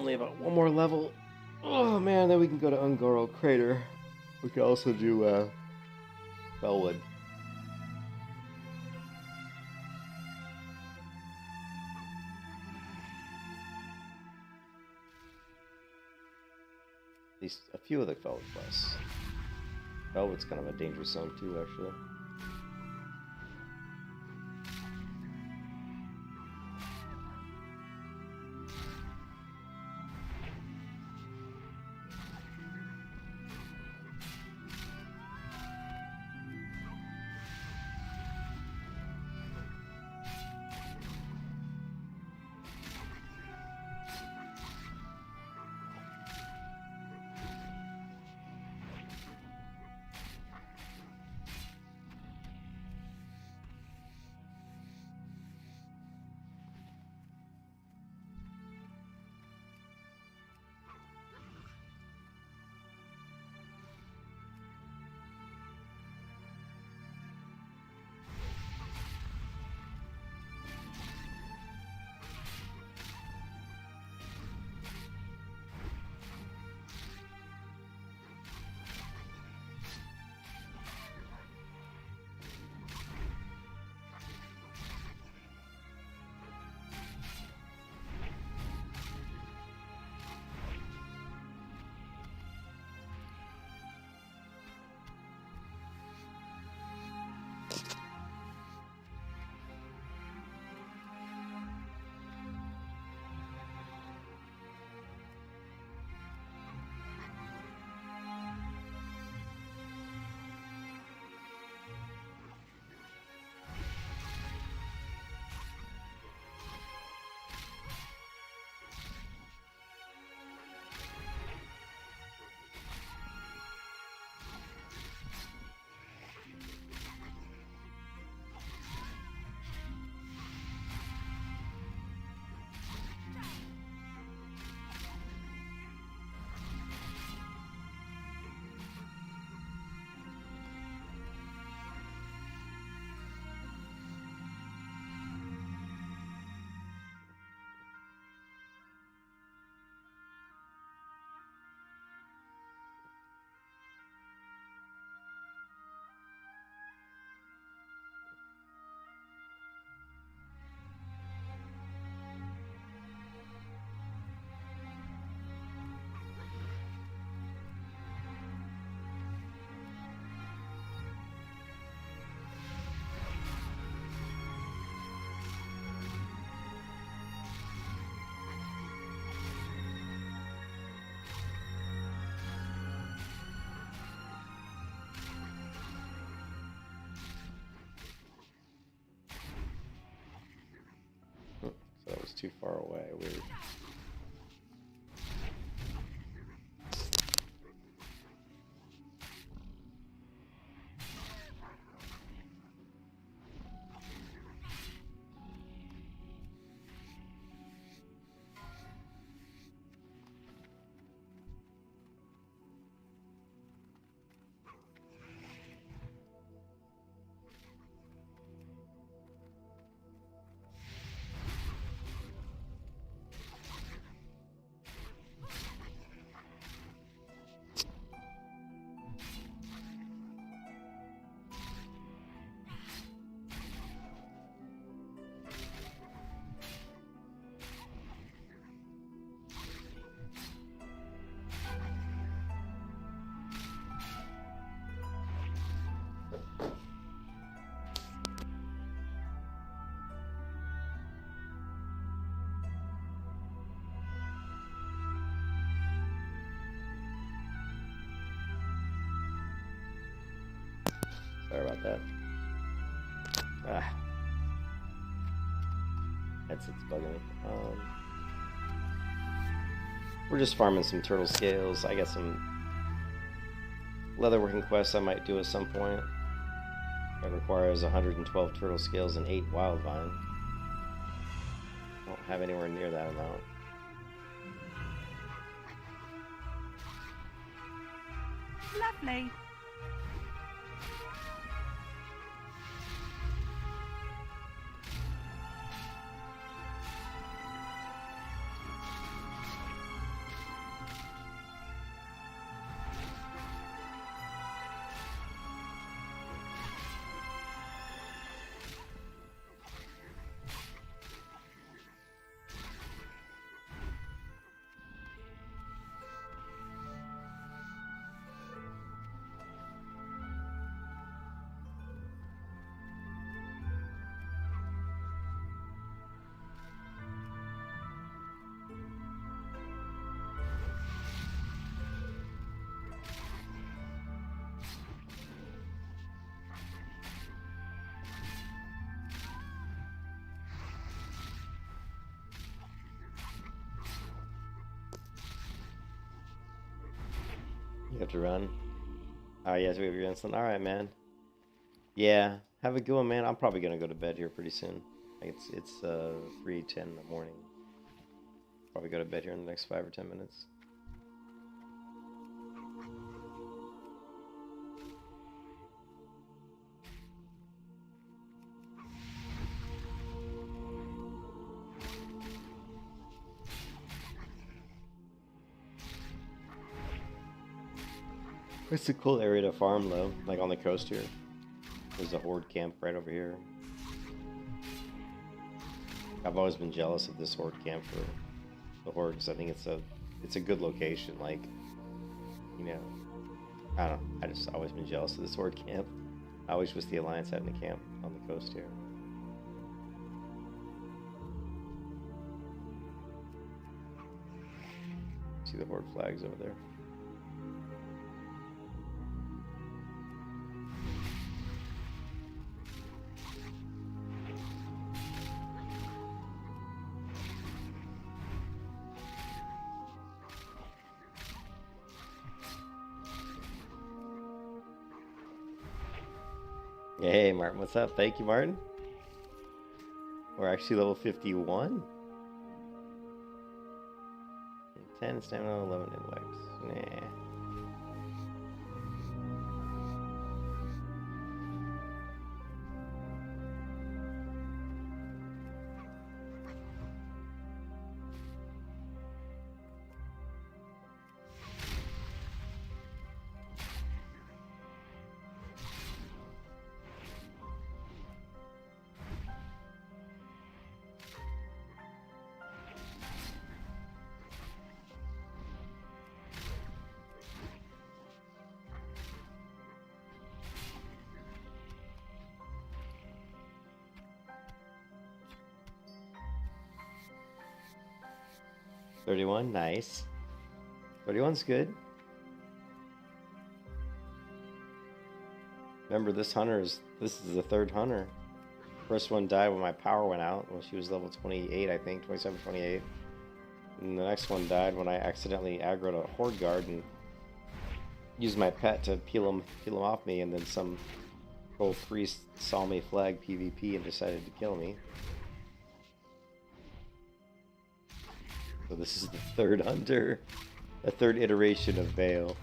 only about one more level. Oh man, then we can go to Ungoro Crater. We can also do Bellwood. At least a few of the Bellwood quests. Bellwood's kind of a dangerous zone too, actually. That was too far away. Weird. Sorry about that. Ah. Headset's bugging me. We're just farming some turtle scales. I got some leatherworking quests I might do at some point. It requires 112 turtle scales and 8 wild vine. I don't have anywhere near that amount. Lovely. have to run. Oh, yes, we have your insulin. All right, man. Yeah, have a good one, man. I'm probably gonna go to bed here pretty soon. Like it's 3:10 in the morning. Probably go to bed here in the next 5 or 10 minutes. It's a cool area to farm though, like on the coast here. There's a horde camp right over here. I've always been jealous of this horde camp for the horde because I think it's a good location. Like, you know, I don't know. I just always been jealous of this horde camp. I always wish the Alliance had a camp on the coast here. See the horde flags over there. Hey, Martin, what's up? Thank you, Martin. We're actually level 51. 10 stamina, 11 intellect. Nah. $31, nice. 31's good. Remember, this is the third hunter. First one died when my power went out when she was level 28, I think, 27, 28. And the next one died when I accidentally aggroed a horde guard and used my pet to peel him off me, and then some old priest saw me flag PvP and decided to kill me. So this is the third hunter, a third iteration of Vael.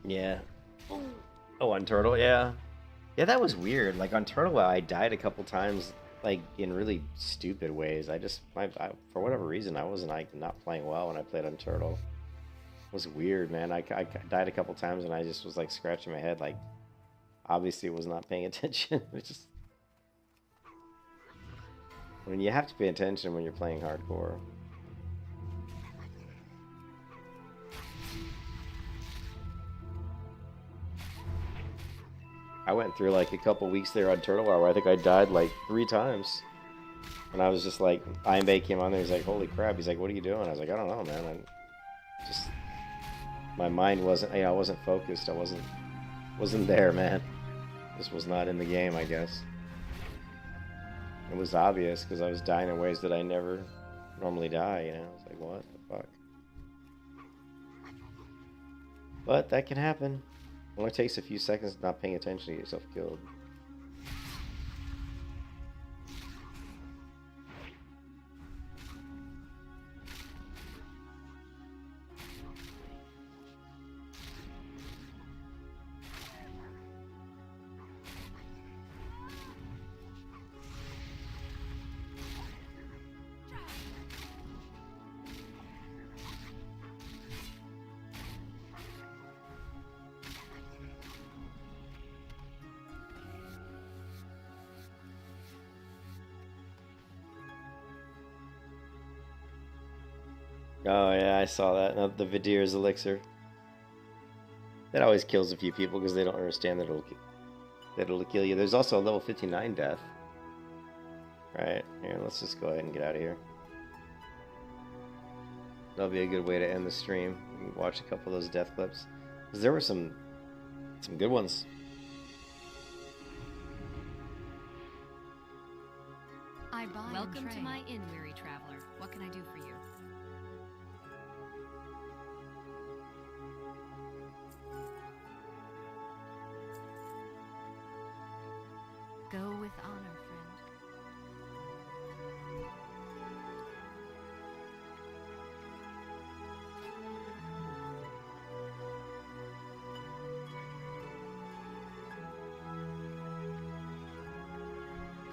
Yeah. Oh, on Turtle, yeah. Yeah, that was weird. Like, on Turtle, I died a couple times, like, in really stupid ways. For whatever reason, I wasn't, like, not playing well when I played on Turtle. It was weird, man. I died a couple times, and I just was, like, scratching my head, like, obviously was not paying attention. It's just... I mean, you have to pay attention when you're playing hardcore. I went through like a couple weeks there on Turtle War where I think I died like 3 times. And I was just like, Iron Bay came on there, he's like, holy crap. He's like, what are you doing? I was like, I don't know, man. My mind wasn't, I wasn't focused. I wasn't there, man. This was not in the game, I guess. It was obvious because I was dying in ways that I never normally die, you know? I was like, what the fuck? But that can happen. It only takes a few seconds of not paying attention to get yourself killed. Oh yeah, I saw that. The Vidir's elixir. That always kills a few people because they don't understand that it'll kill you. There's also a level 59 death. Right, here, let's just go ahead and get out of here. That'll be a good way to end the stream. We can watch a couple of those death clips. Because there were some good ones. I buy and Welcome to trade. my inn, weary traveler. What can I do for you? Go with honor, friend.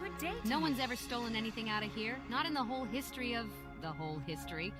Good day to No you. one's ever stolen anything out of here. Not in the whole history of the whole history.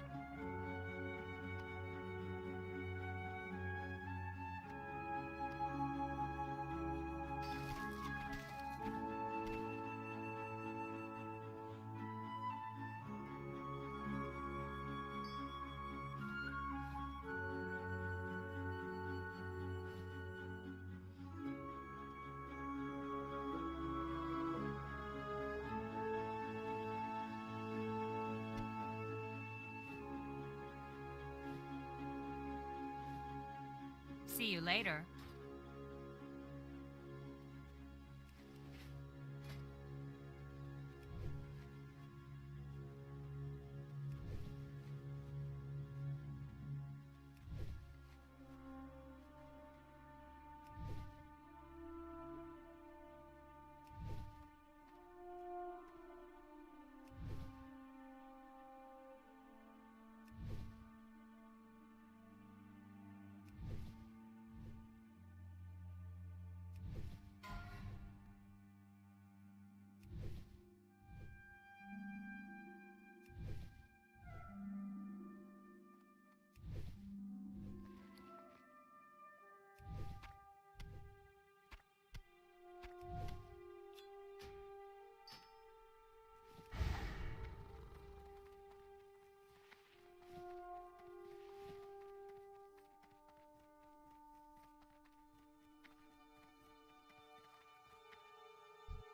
See you later.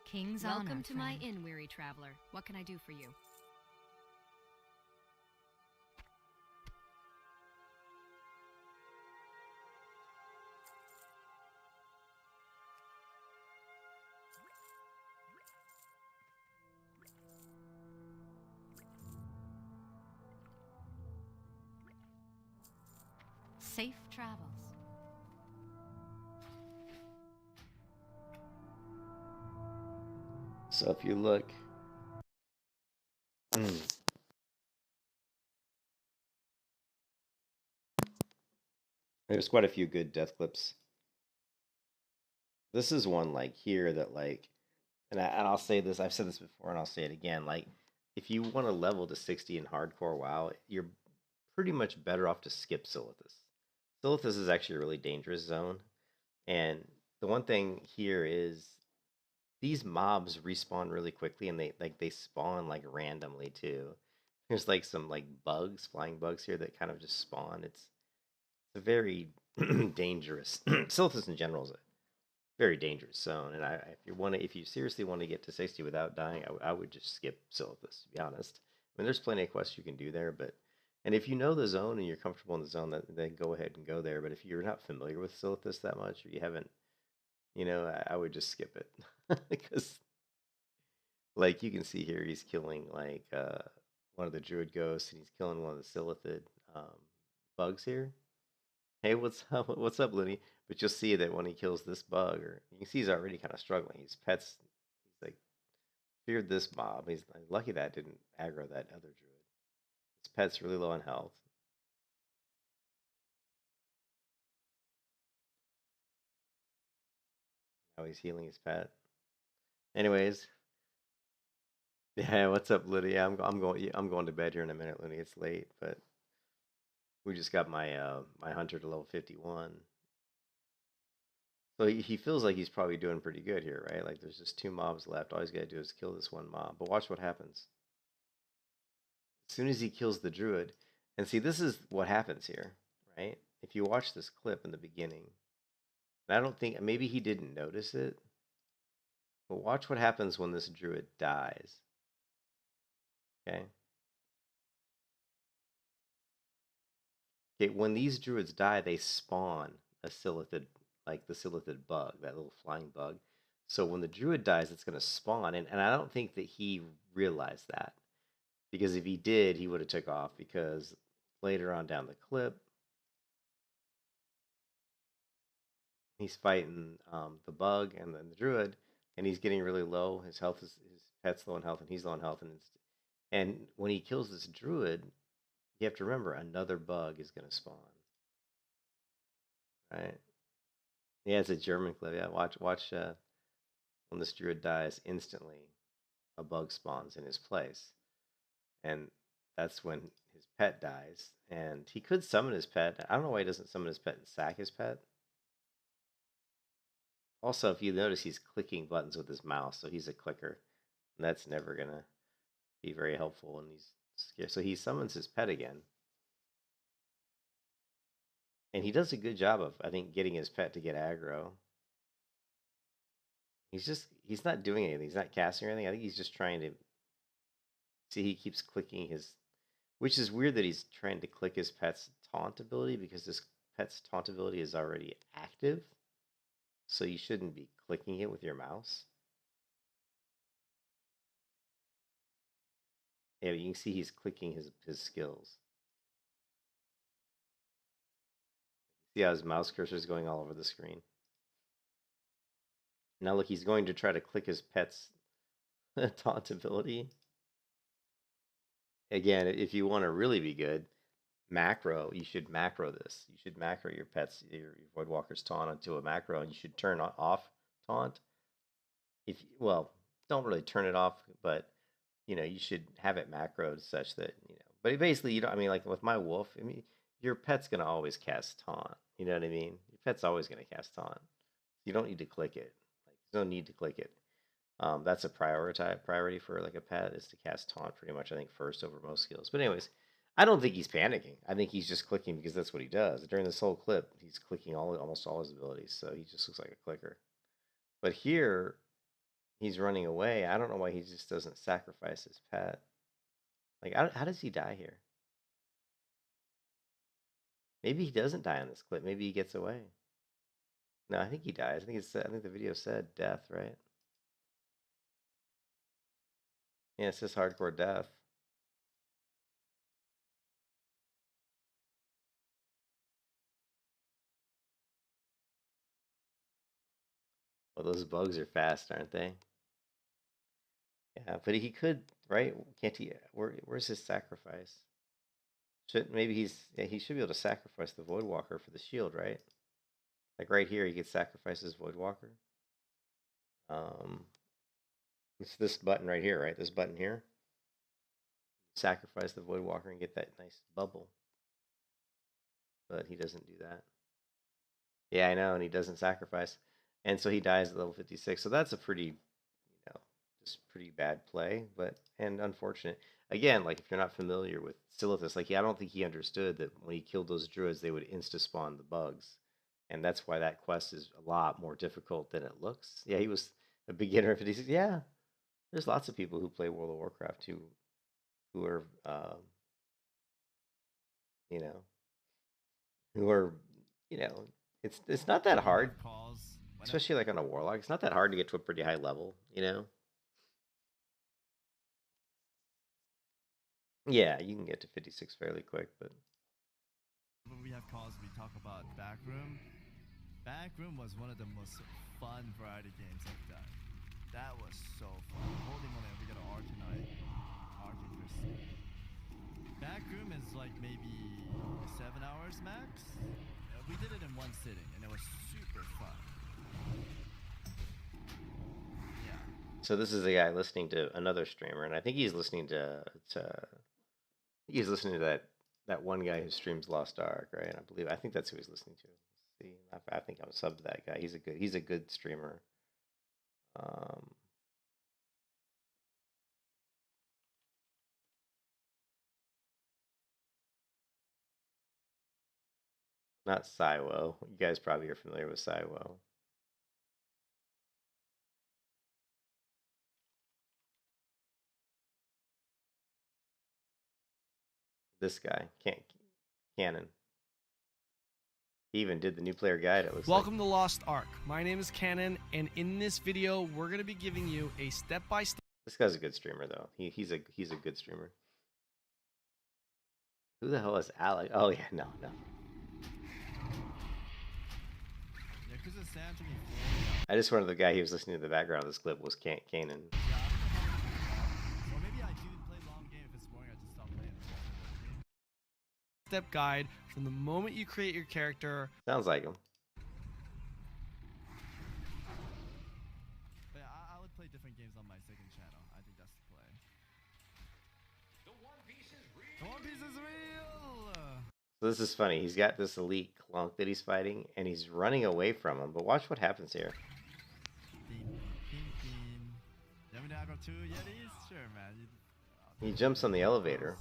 King's honor, Welcome to my friend. inn, weary traveler. What can I do for you? Safe travels. So if you look, there's quite a few good death clips. This is one like here that like, and I'll say this, I've said this before and I'll say it again. Like, if you want to level to 60 in hardcore WoW, you're pretty much better off to skip Silithus. Silithus is actually a really dangerous zone, and the one thing here is these mobs respawn really quickly, and they spawn like randomly too. There's like some like bugs, flying bugs here that kind of just spawn. It's a very dangerous. Silithus in general is a very dangerous zone, and if you seriously want to get to 60 without dying, I would just skip Silithus, to be honest. I mean, there's plenty of quests you can do there, but and if you know the zone and you're comfortable in the zone, then go ahead and go there. But if you're not familiar with Silithus that much, or you haven't, I would just skip it because, like, you can see here, he's killing like one of the Druid ghosts, and he's killing one of the Silithid bugs here. Hey, what's up? What's up, Looney? But you'll see that when he kills this bug, or you can see he's already kind of struggling. He's like feared this mob. He's like, lucky that didn't aggro that other druid. His pet's really low on health. Now he's healing his pet. Anyways, yeah. What's up, Lydia? I'm going to bed here in a minute, Looney. It's late, but we just got my my hunter to level 51. So he feels like he's probably doing pretty good here, right? Like there's just 2 mobs left. All he's got to do is kill this one mob. But watch what happens. As soon as he kills the druid, And see, this is what happens here, right? If you watch this clip in the beginning, and I don't think, maybe he didn't notice it, but watch what happens when this druid dies. Okay? Okay, when these druids die, they spawn a Silithid, like the Silithid bug, that little flying bug. So when the druid dies, it's going to spawn, and I don't think that he realized that. Because if he did, he would have took off, because later on down the clip, he's fighting the bug and then the druid, and he's getting really low. His pet's low in health, and he's low in health. And when he kills this druid, you have to remember another bug is going to spawn, right? Yeah, it's a German clip. Yeah, watch. When this druid dies, instantly a bug spawns in his place, and that's when his pet dies. And he could summon his pet. I don't know why he doesn't summon his pet and sack his pet. Also, if you notice, he's clicking buttons with his mouse, so he's a clicker. And that's never going to be very helpful when he's scared. So he summons his pet again. And he does a good job of, I think, getting his pet to get aggro. He's not doing anything. He's not casting or anything. I think he's just trying to... See, he keeps clicking his... Which is weird that he's trying to click his pet's taunt ability, because this pet's taunt ability is already active. So you shouldn't be clicking it with your mouse. Yeah, you can see he's clicking his skills. See how his mouse cursor is going all over the screen? Now look, he's going to try to click his pet's taunt ability. Again, if you want to really be good, macro, you should macro this. You should macro your Voidwalker's taunt onto a macro, and you should turn off taunt. Well, don't really turn it off, but you should have it macroed such that But basically, I mean, like with my wolf, I mean, your pet's gonna always cast taunt. You know what I mean? Your pet's always gonna cast taunt. You don't need to click it. Like, there's no need to click it. That's a priority for like a pet, is to cast taunt pretty much, I think, first over most skills. But anyways, I don't think he's panicking. I think he's just clicking because that's what he does. During this whole clip, he's clicking almost all his abilities, so he just looks like a clicker. But here, he's running away. I don't know why he just doesn't sacrifice his pet. Like, how does he die here? Maybe he doesn't die in this clip. Maybe he gets away. No, I think he dies. I think the video said death, right? Yeah, it says hardcore death. Well, those bugs are fast, aren't they? Yeah, but he could, right? Can't he? Where's his sacrifice? Maybe he should be able to sacrifice the Voidwalker for the shield, right? Like right here, he could sacrifice his Voidwalker. It's this button right here, right? This button here. Sacrifice the Voidwalker and get that nice bubble. But he doesn't do that. Yeah, I know, and he doesn't sacrifice. And so he dies at level 56. So that's a pretty, just pretty bad play, and unfortunate. Again, like if you're not familiar with Silithus, like I don't think he understood that when he killed those druids, they would insta-spawn the bugs. And that's why that quest is a lot more difficult than it looks. Yeah, he was a beginner at 56. Yeah, there's lots of people who play World of Warcraft who are, it's not that hard, especially like on a warlock. It's not that hard to get to a pretty high level, Yeah, you can get to 56 fairly quick, but when we have calls, we talk about Backroom. Backroom was one of the most fun variety games I've done. That was so fun. Holy moly, we got an R tonight. Backroom is like maybe 7 hours max. We did it in one sitting, and it was super fun. Yeah. So this is a guy listening to another streamer, and I think he's listening to that one guy who streams Lost Ark, right? I think that's who he's listening to. See, I think I'm sub to that guy. He's a good streamer. Not Saiwo. You guys probably are familiar with Saiwo. This guy, Cannon. He even did the new player guide. It looks Welcome to Lost Ark. My name is Cannon, and in this video, we're going to be giving you a step-by-step. This guy's a good streamer, though. He's a good streamer. Who the hell is Alec? Oh yeah, no. Yakuza Santini 4. I just wanted the guy he was listening to the background of this clip was Kanan. Or maybe I do play long game. If it's boring, I just stop playing. Step guide from the moment you create your character. Sounds like him. But yeah, I would play different games on my second channel. I think that's the play. The One Piece is real! So this is funny. He's got this elite clunk that he's fighting, and he's running away from him. But watch what happens here. Bean. You want me to aggro 2 Yetis? Sure, man. He jumps on the elevator,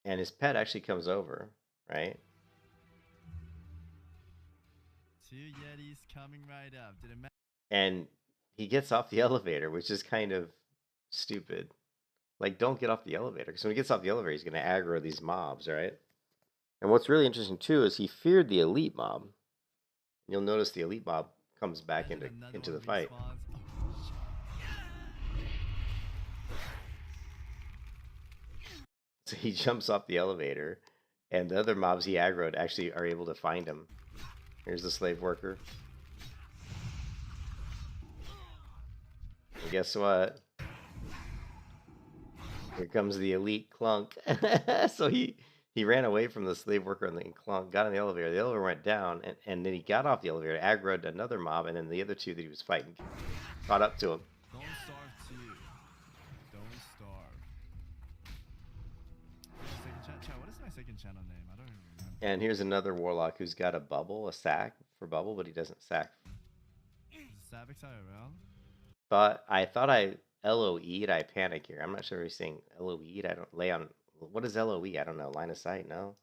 and his pet actually comes over, right? 2 Yetis coming right up. And he gets off the elevator, which is kind of stupid. Like, don't get off the elevator, because when he gets off the elevator, he's going to aggro these mobs, right? And what's really interesting, too, is he feared the elite mob. You'll notice the elite mob comes back into the fight. So he jumps off the elevator, and the other mobs he aggroed actually are able to find him. Here's the slave worker. And guess what? Here comes the elite clunk. So he ran away from the slave worker and the clunk, got in the elevator went down, and then he got off the elevator, aggroed another mob, and then the other two that he was fighting caught up to him. Don't starve too. Don't starve. What is my second channel name? I don't even remember. And here's another warlock who's got a sack for bubble, but he doesn't sack. Is it Savix IRL? I thought I LOE'd, I panic here. I'm not sure if he's saying LOE'd. I don't lay on. What is LOE? I don't know. Line of sight? No.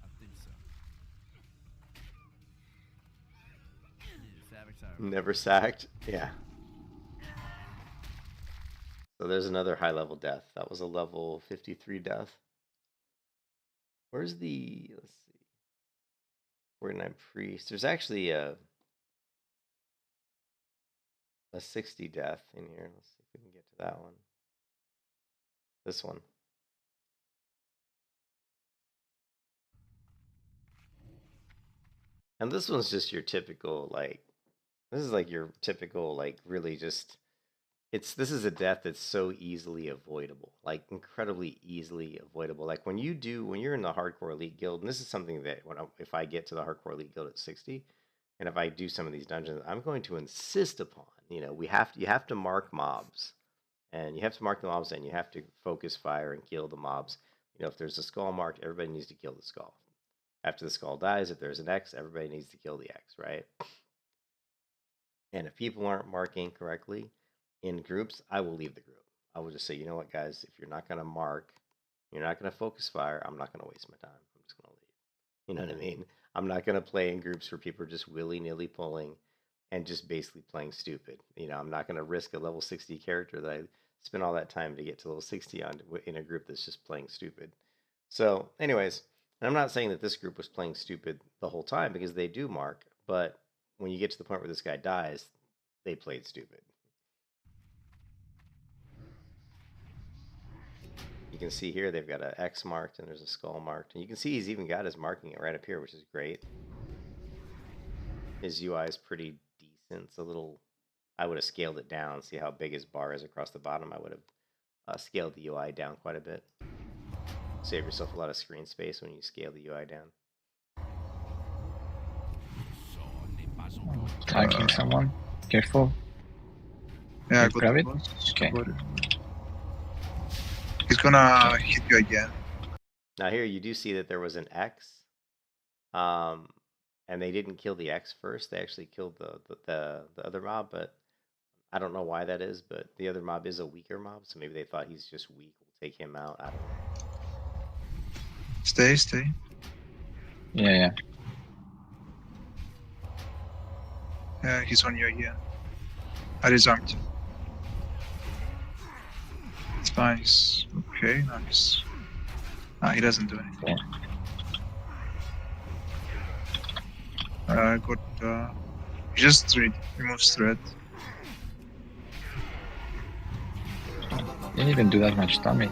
I think so. Yeah, Savix IRL. Never sacked. Yeah. So there's another high level death. That was a level 53 death. Where's the, let's see, 49 priest. There's actually a 60 death in here. Let's see if we can get to that one. This one. And this one's just your typical, like, this is like your typical, like, really just, this is a death that's so easily avoidable, like incredibly easily avoidable. Like when you're in the hardcore elite guild, and this is something that if I get to the hardcore elite guild at 60, and if I do some of these dungeons, I'm going to insist upon, you have to mark mobs, and you have to mark the mobs, and you have to focus fire and kill the mobs. If there's a skull marked, everybody needs to kill the skull. After the skull dies, if there's an X, everybody needs to kill the X, right? And if people aren't marking correctly in groups, I will leave the group. I will just say, you know what, guys, if you're not going to mark, you're not going to focus fire, I'm not going to waste my time. I'm just going to leave. You know what I mean? I'm not going to play in groups where people are just willy-nilly pulling and just basically playing stupid. I'm not going to risk a level 60 character that I spent all that time to get to level 60 on in a group that's just playing stupid. So anyways, I'm not saying that this group was playing stupid the whole time, because they do mark, but when you get to the point where this guy dies, they played stupid. You can see here they've got an X marked and there's a skull marked. And you can see he's even got his marking it right up here, which is great. His UI is pretty decent. It's a little, I would have scaled it down. See how big his bar is across the bottom? I would have scaled the UI down quite a bit. Save yourself a lot of screen space when you scale the UI down. Attacking someone. Careful. Yeah, I Can you grab it? Okay. He's gonna hit you again. Now here you do see that there was an X, and they didn't kill the X first. They actually killed the other mob, but I don't know why that is. But the other mob is a weaker mob, so maybe they thought he's just weak. We'll take him out. I don't know. Stay, stay. Yeah, yeah. Yeah, he's on you again. I disarmed. It's fine. He's okay. Nice. Ah, he doesn't do anything. Good. He just removes threat. Didn't even do that much damage.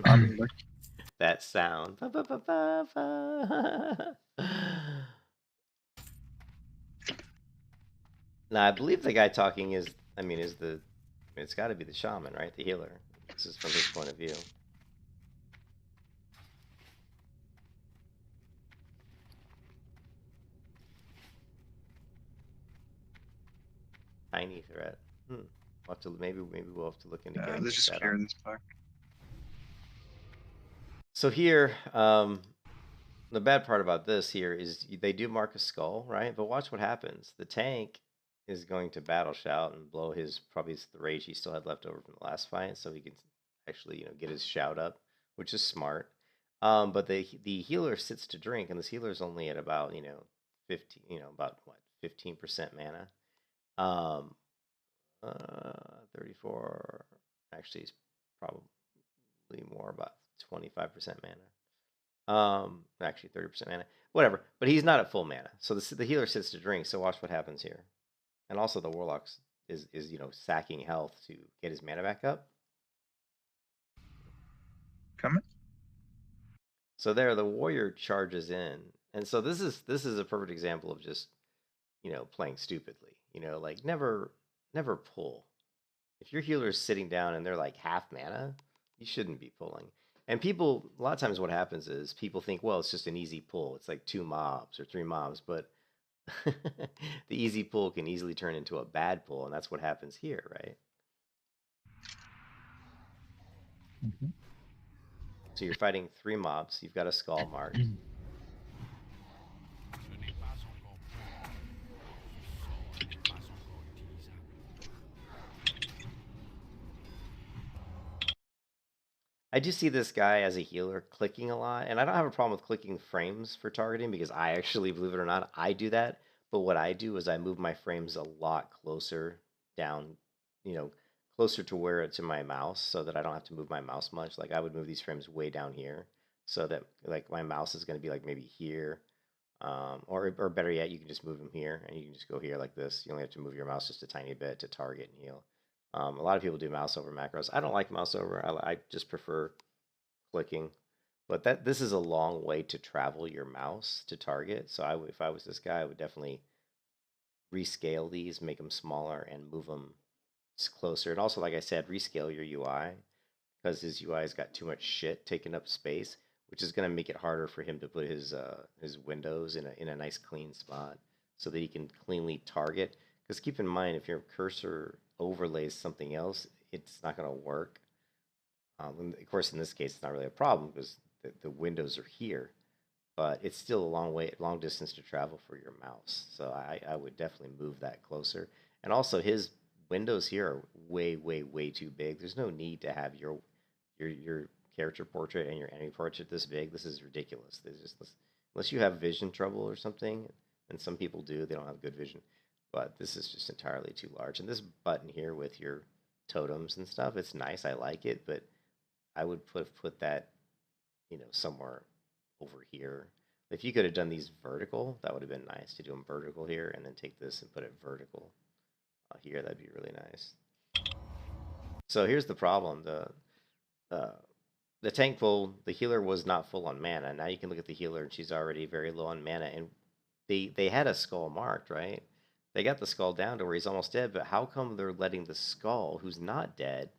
I'm lucky. That sound. Ba, ba, ba, ba, ba. Now, I believe the guy talking is the, it's got to be the shaman, right? The healer. This is from his point of view. Tiny threat. We'll have to, maybe we'll have to look into getting Let's just that clear on. this back. So here, the bad part about this here is they do mark a skull, right? But watch what happens. The tank is going to battle shout and blow his probably the rage he still had left over from the last fight, so he can actually get his shout up, which is smart. But the healer sits to drink, and this healer is only at about 15 about what 15% mana. 34 actually is probably more, about 25% mana. Actually 30% mana, whatever. But he's not at full mana, so the healer sits to drink. So watch what happens here, and also the warlock is sacking health to get his mana back up. Coming. So there, the warrior charges in, and so this is a perfect example of just playing stupidly. Like never pull. If your healer is sitting down and they're like half mana, you shouldn't be pulling. And people, a lot of times what happens is people think, well, it's just an easy pull. It's like 2 mobs or 3 mobs, but the easy pull can easily turn into a bad pull, and that's what happens here, right? Mm-hmm. So you're fighting 3 mobs. You've got a skull marked. I do see this guy as a healer clicking a lot, and I don't have a problem with clicking frames for targeting because I actually, believe it or not, I do that. But what I do is I move my frames a lot closer down, closer to where it's in my mouse so that I don't have to move my mouse much. Like I would move these frames way down here so that like my mouse is going to be like maybe here. Or better yet, you can just move them here and you can just go here like this. You only have to move your mouse just a tiny bit to target and heal. A lot of people do mouse over macros. I don't like mouse over. I just prefer clicking. But this is a long way to travel your mouse to target. So if I was this guy, I would definitely rescale these, make them smaller, and move them closer. And also, like I said, rescale your UI because his UI has got too much shit taking up space, which is going to make it harder for him to put his windows in a nice clean spot so that he can cleanly target. Because keep in mind, if your cursor overlays something else, it's not going to work. Of course, in this case, it's not really a problem because the windows are here, but it's still a long distance to travel for your mouse. So I would definitely move that closer. And also, his windows here are way, way, way too big. There's no need to have your character portrait and your enemy portrait this big. This is ridiculous. Unless you have vision trouble or something, and some people do, they don't have good vision. But this is just entirely too large. And this button here with your totems and stuff, it's nice. I like it, but I would put that, somewhere over here. If you could have done these vertical, that would have been nice to do them vertical here, and then take this and put it vertical here. That'd be really nice. So here's the problem: the tank pull, the healer was not full on mana. Now you can look at the healer, and she's already very low on mana. And they had a skull marked, right? They got the skull down to where he's almost dead, but how come they're letting the skull, who's not dead,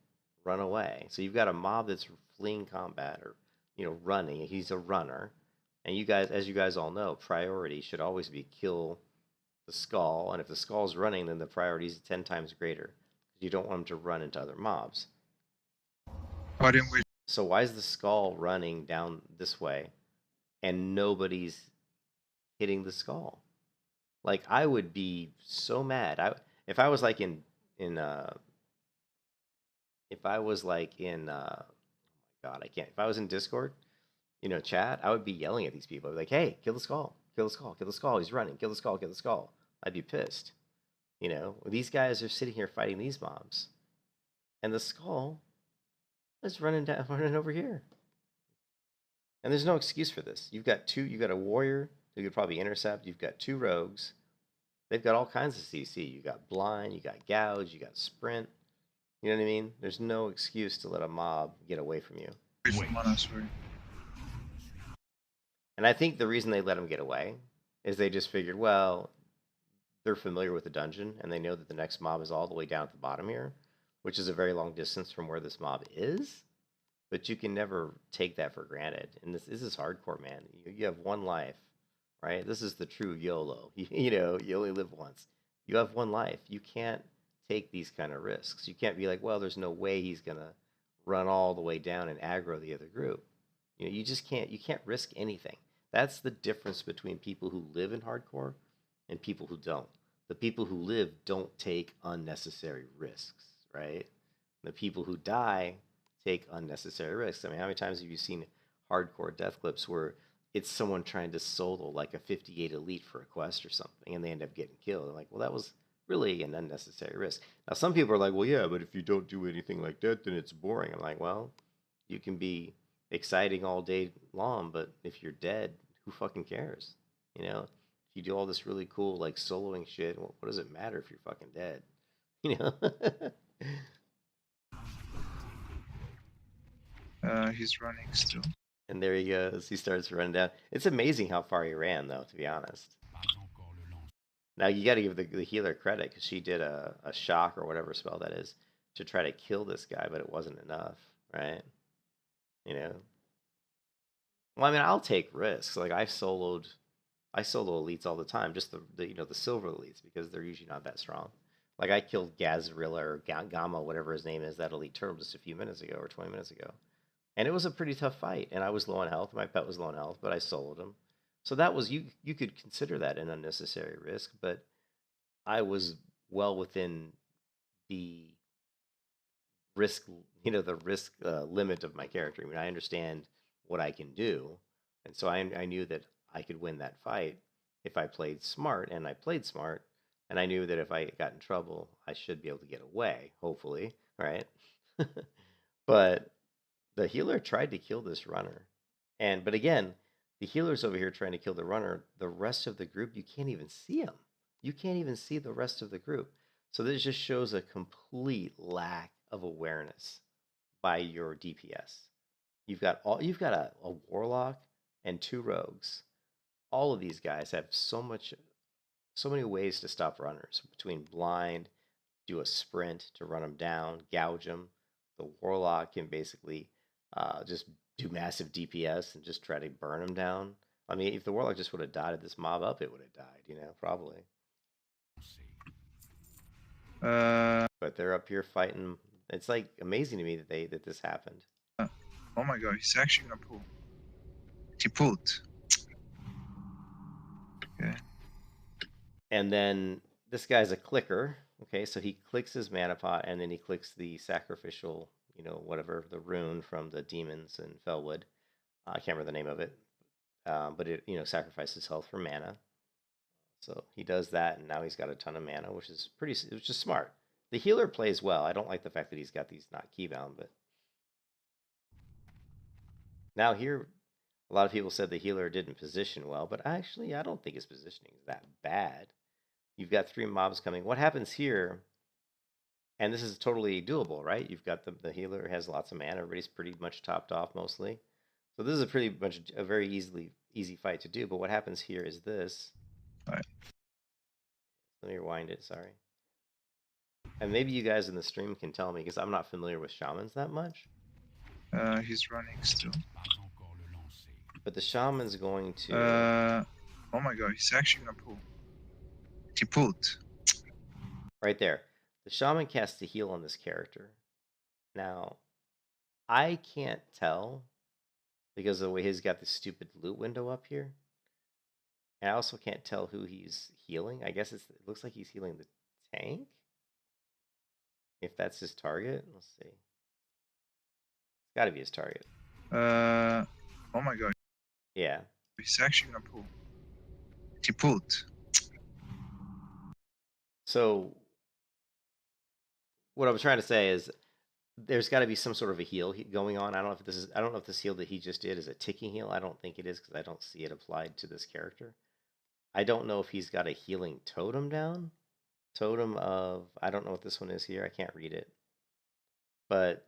run away? So you've got a mob that's fleeing combat or, running. He's a runner. And you guys, as you guys all know, priority should always be kill the skull. And if the skull's running, then the priority is 10 times greater. You don't want him to run into other mobs. Why didn't we? So why is the skull running down this way and nobody's hitting the skull? Like, I would be so mad. If I was like in oh my God, I can't. If I was in Discord, chat, I would be yelling at these people. I'd be like, hey, kill the skull, kill the skull, kill the skull. He's running. Kill the skull, kill the skull. I'd be pissed. These guys are sitting here fighting these mobs, and the skull is running over here. And there's no excuse for this. You've got a warrior who could probably intercept. You've got 2 rogues. They've got all kinds of CC. You got blind, you got gouge, you got sprint. You know what I mean? There's no excuse to let a mob get away from you. And I think the reason they let them get away is they just figured, well, they're familiar with the dungeon and they know that the next mob is all the way down at the bottom here, which is a very long distance from where this mob is. But you can never take that for granted. And this is hardcore, man. You have one life, right? This is the true YOLO. You only live once. You have one life. You can't take these kind of risks. You can't be like, well, there's no way he's going to run all the way down and aggro the other group. You just can't. You can't risk anything. That's the difference between people who live in hardcore and people who don't. The people who live don't take unnecessary risks, right? The people who die take unnecessary risks. I mean, how many times have you seen hardcore death clips where it's someone trying to solo like a 58 elite for a quest or something and they end up getting killed? They're like, well, that was really an unnecessary risk. Now, some people are like, well, yeah, but if you don't do anything like that, then it's boring. I'm like, well, you can be exciting all day long, but if you're dead, who fucking cares? If you do all this really cool, like, soloing shit, what does it matter if you're fucking dead? He's running still. And there he goes. He starts running down. It's amazing how far he ran, though, to be honest. Now, you got to give the healer credit, because she did a shock, or whatever spell that is, to try to kill this guy, but it wasn't enough, right? Well, I mean, I'll take risks. Like, I solo elites all the time, just the silver elites, because they're usually not that strong. Like, I killed Gazrilla or Gamma, whatever his name is, that elite turtle just a few minutes ago, or 20 minutes ago. And it was a pretty tough fight, and I was low on health. My pet was low on health, but I soloed him. So that was, you could consider that an unnecessary risk, but I was well within the risk, limit of my character. I mean, I understand what I can do, and so I knew that I could win that fight if I played smart, and I played smart, and I knew that if I got in trouble, I should be able to get away, hopefully, right? But the healer tried to kill this runner. But again, the healer's over here trying to kill the runner. The rest of the group, you can't even see them. You can't even see the rest of the group. So this just shows a complete lack of awareness by your DPS. You've got a warlock and 2 rogues. All of these guys have so many ways to stop runners, between blind, do a sprint to run them down, gouge them. The warlock can basically just do massive DPS and just try to burn them down. I mean, if the warlock just would have dotted this mob up, it would have died, probably. But they're up here fighting. It's like amazing to me that this happened. Oh my god, he's actually gonna pull. He pulled. Okay. And then this guy's a clicker. Okay, so he clicks his mana pot, and then he clicks the sacrificial, whatever, the rune from the demons in Felwood. I can't remember the name of it. But it, sacrifices health for mana. So he does that, and now he's got a ton of mana, which is just smart. The healer plays well. I don't like the fact that he's got these not keybound, but now here, a lot of people said the healer didn't position well, but actually, I don't think his positioning is that bad. You've got 3 mobs coming. What happens here, and this is totally doable, right? You've got the healer has lots of mana. Everybody's pretty much topped off mostly. So this is a very easy fight to do. But what happens here is this. All right. Let me rewind it, sorry. And maybe you guys in the stream can tell me, because I'm not familiar with shamans that much. He's running still. But the shaman's going to... oh my god, he's actually gonna pull. He pulled. Right there. The shaman casts a heal on this character. Now, I can't tell, because of the way he's got this stupid loot window up here. And I also can't tell who he's healing. I guess it looks like he's healing the tank. If that's his target, let's see. It's got to be his target. Oh my god, Yeah. he's actually gonna pull. He pulled. So what I'm trying to say is there's got to be some sort of a heal going on. I don't know if this is. I don't know if this heal that he just did is a ticking heal. I don't think it is because I don't see it applied to this character. I don't know if he's got a healing totem down. Totem of I don't know what this one is here. I can't read it. But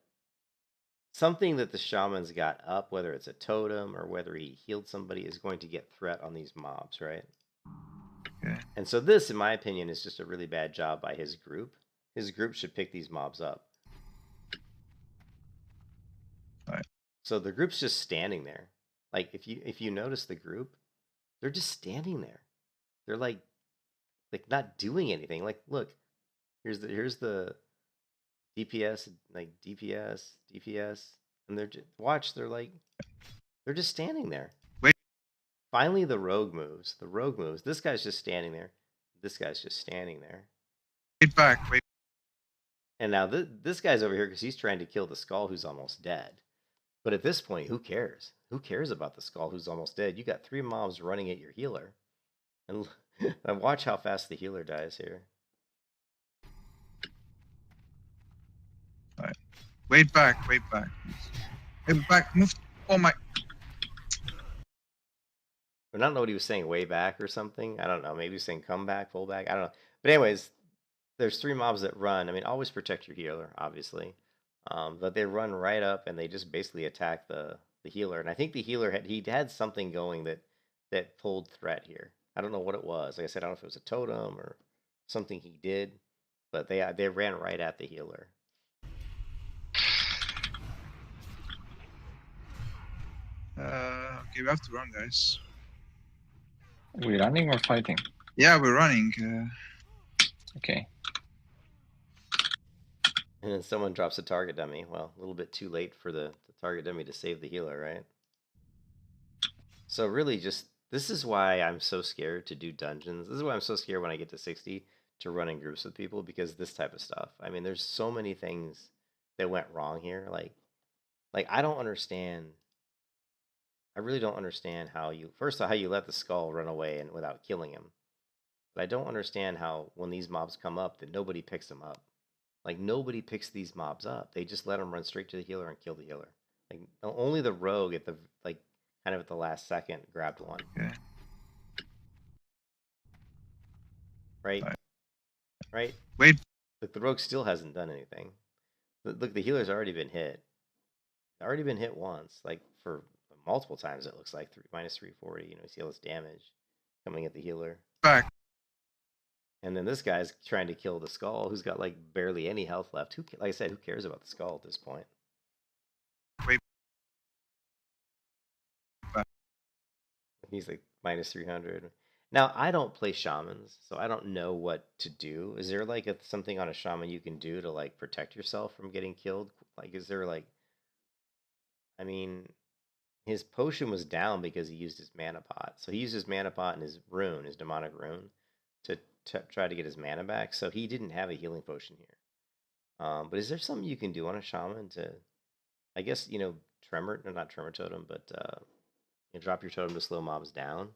something that the shaman's got up, whether it's a totem or whether he healed somebody, is going to get threat on these mobs, right? Yeah. And so this, in my opinion, is just a really bad job by his group. His group should pick these mobs up. Right. So the group's just standing there. Like if you notice the group, they're just standing there. They're like not doing anything. Like look, here's the DPS, like DPS, and they're just, watch. They're just standing there. Wait. Finally, the rogue moves. The rogue moves. This guy's just standing there. This guy's just standing there. Wait back. Wait. And now this guy's over here because he's trying to kill the skull who's almost dead. But at this point, who cares? Who cares about the skull who's almost dead? You got 3 mobs running at your healer. And watch how fast the healer dies here. Right. Wait back. Wait back. Wait back. Move. Oh my. I don't know what he was saying, way back or something. I don't know. Maybe he was saying come back, pull back. I don't know. But anyways, there's 3 mobs that run. I mean, always protect your healer, obviously. But they run right up and they just basically attack the healer. And I think the healer had something going that pulled threat here. I don't know what it was. Like I said, I don't know if it was a totem or something he did, but they ran right at the healer. Okay, we have to run, guys. We running or fighting? Yeah, we're running. Okay. And then someone drops a target dummy. Well, a little bit too late for the target dummy to save the healer, right? So really just, this is why I'm so scared to do dungeons. This is why I'm so scared when I get to 60 to run in groups with people, because this type of stuff. I mean, there's so many things that went wrong here. Like I don't understand. I really don't understand how you, first of all, how you let the skull run away and without killing him. But I don't understand how when these mobs come up that nobody picks them up. Like nobody picks these mobs up. They just let them run straight to the healer and kill the healer. Like only the rogue at the kind of at the last second grabbed one. Yeah. Right? Wait. Look, the rogue still hasn't done anything. Look, the healer's already been hit. Already been hit once, like for multiple times. It looks like minus 340. You know, you see all this damage coming at the healer. Back. And then this guy's trying to kill the skull, who's got like barely any health left. Like I said, who cares about the skull at this point? Wait. Back. He's like minus 300. Now I don't play shamans, so I don't know what to do. Is there like something on a shaman you can do to like protect yourself from getting killed? Like, is there like? I mean, his potion was down because he used his mana pot. So he used his mana pot and his rune, his demonic rune, to try to get his mana back. So he didn't have a healing potion here. But is there something you can do on a shaman to, I guess, you know, not tremor totem, but you know, drop your totem to slow mobs down?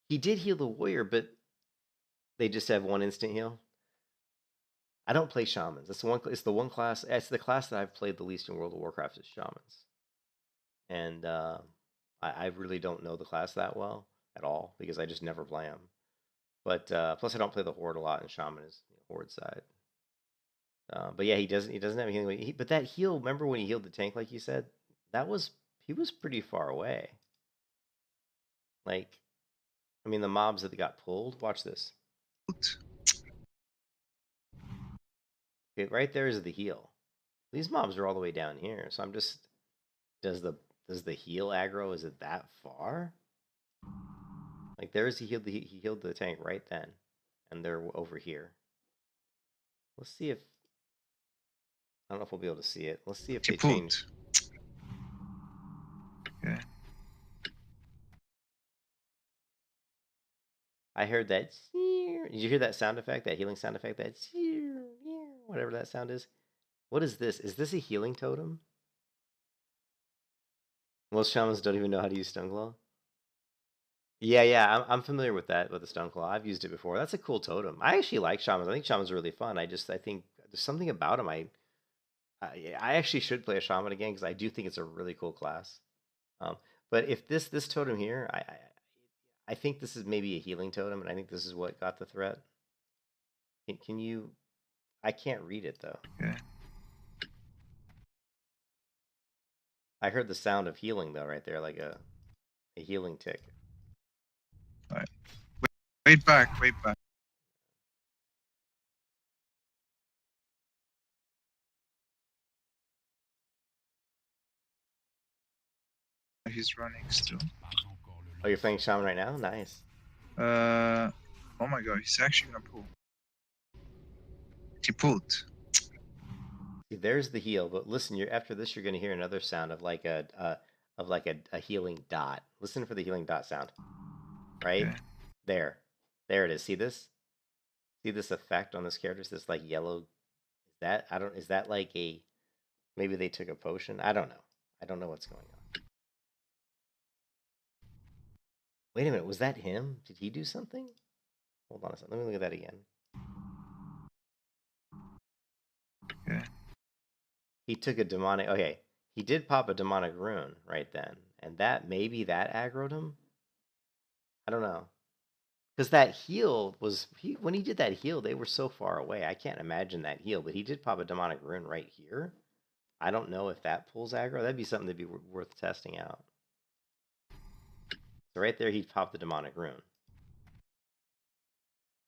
He did heal the warrior, but they just have 1 instant heal. I don't play shamans. It's the one class. It's the class that I've played the least in World of Warcraft is shamans, and I really don't know the class that well at all because I just never play them. But plus, I don't play the horde a lot, and shaman is horde side. But yeah, he doesn't have healing. But that heal, remember when he healed the tank, like you said, he was pretty far away. Like, I mean, the mobs that got pulled. Watch this. Okay, right there is the heal. These mobs are all the way down here, so I'm just. Does the heal aggro? Is it that far? Like he healed the tank right then, and they're over here. Let's see if. I don't know if we'll be able to see it. Let's see if they change. Okay. I heard that. Did you hear that sound effect? That healing sound effect? That whatever that sound is. What is this? Is this a healing totem? Most shamans don't even know how to use Stoneclaw. Yeah, I'm familiar with that, with the Stoneclaw. I've used it before. That's a cool totem. I actually like shamans. I think shamans are really fun. I think there's something about them. I actually should play a shaman again because I do think it's a really cool class. But if this totem here, I think this is maybe a healing totem, and I think this is what got the threat. Can you? I can't read it though. Okay. I heard the sound of healing though, right there, like a healing tick. Alright. Wait back, wait back. He's running still. Oh, you're playing shaman right now? Nice. Oh my god, he's actually gonna pull. He pulled. See, there's the heal, but listen, you're after this you're gonna hear another sound of like a healing dot. Listen for the healing dot sound. Right? Okay. There. There it is. See this? See this effect on this character? It's this like yellow is that like a maybe they took a potion? I don't know. I don't know what's going on. Wait a minute, was that him? Did he do something? Hold on a second. Let me look at that again. Okay. He took a demonic. Okay, he did pop a demonic rune right then, and maybe that aggroed him. I don't know, because that heal was when he did that heal, they were so far away. I can't imagine that heal, but he did pop a demonic rune right here. I don't know if that pulls aggro. That'd be something that'd be worth testing out. So right there, he popped the demonic rune.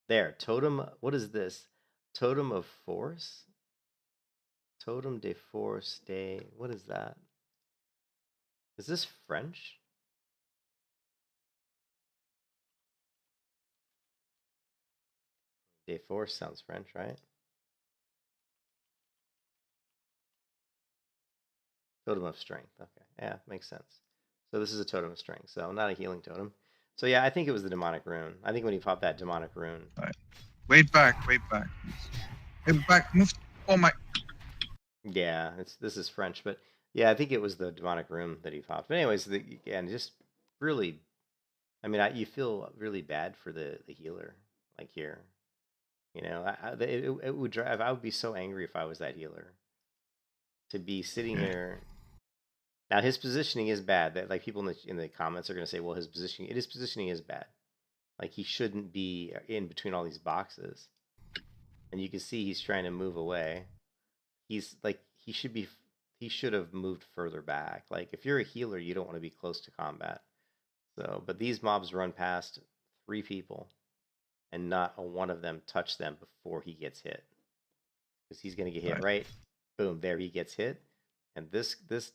There, totem. What is this? Totem of force. Totem de force de. What is that? Is this French? De force sounds French, right? Totem of strength. Okay, yeah, makes sense. So this is a totem of strength. So not a healing totem. So yeah, I think it was the demonic rune. I think when he popped that demonic rune. All right. Wait back, wait back. Wait back, move. Oh my. Yeah, this is French, but yeah, I think it was the demonic rune that he popped. But anyways, again, just really, I mean, you feel really bad for the healer, like here. You know, it would drive. I would be so angry if I was that healer. To be sitting here. Now his positioning is bad. That like people in the comments are going to say, well, his positioning is bad. Like he shouldn't be in between all these boxes. And you can see he's trying to move away. He's like he should have moved further back. Like if you're a healer, you don't want to be close to combat. So, but these mobs run past 3 people, and not a one of them touch them before he gets hit, because he's gonna get hit right. Boom, there he gets hit, and this player,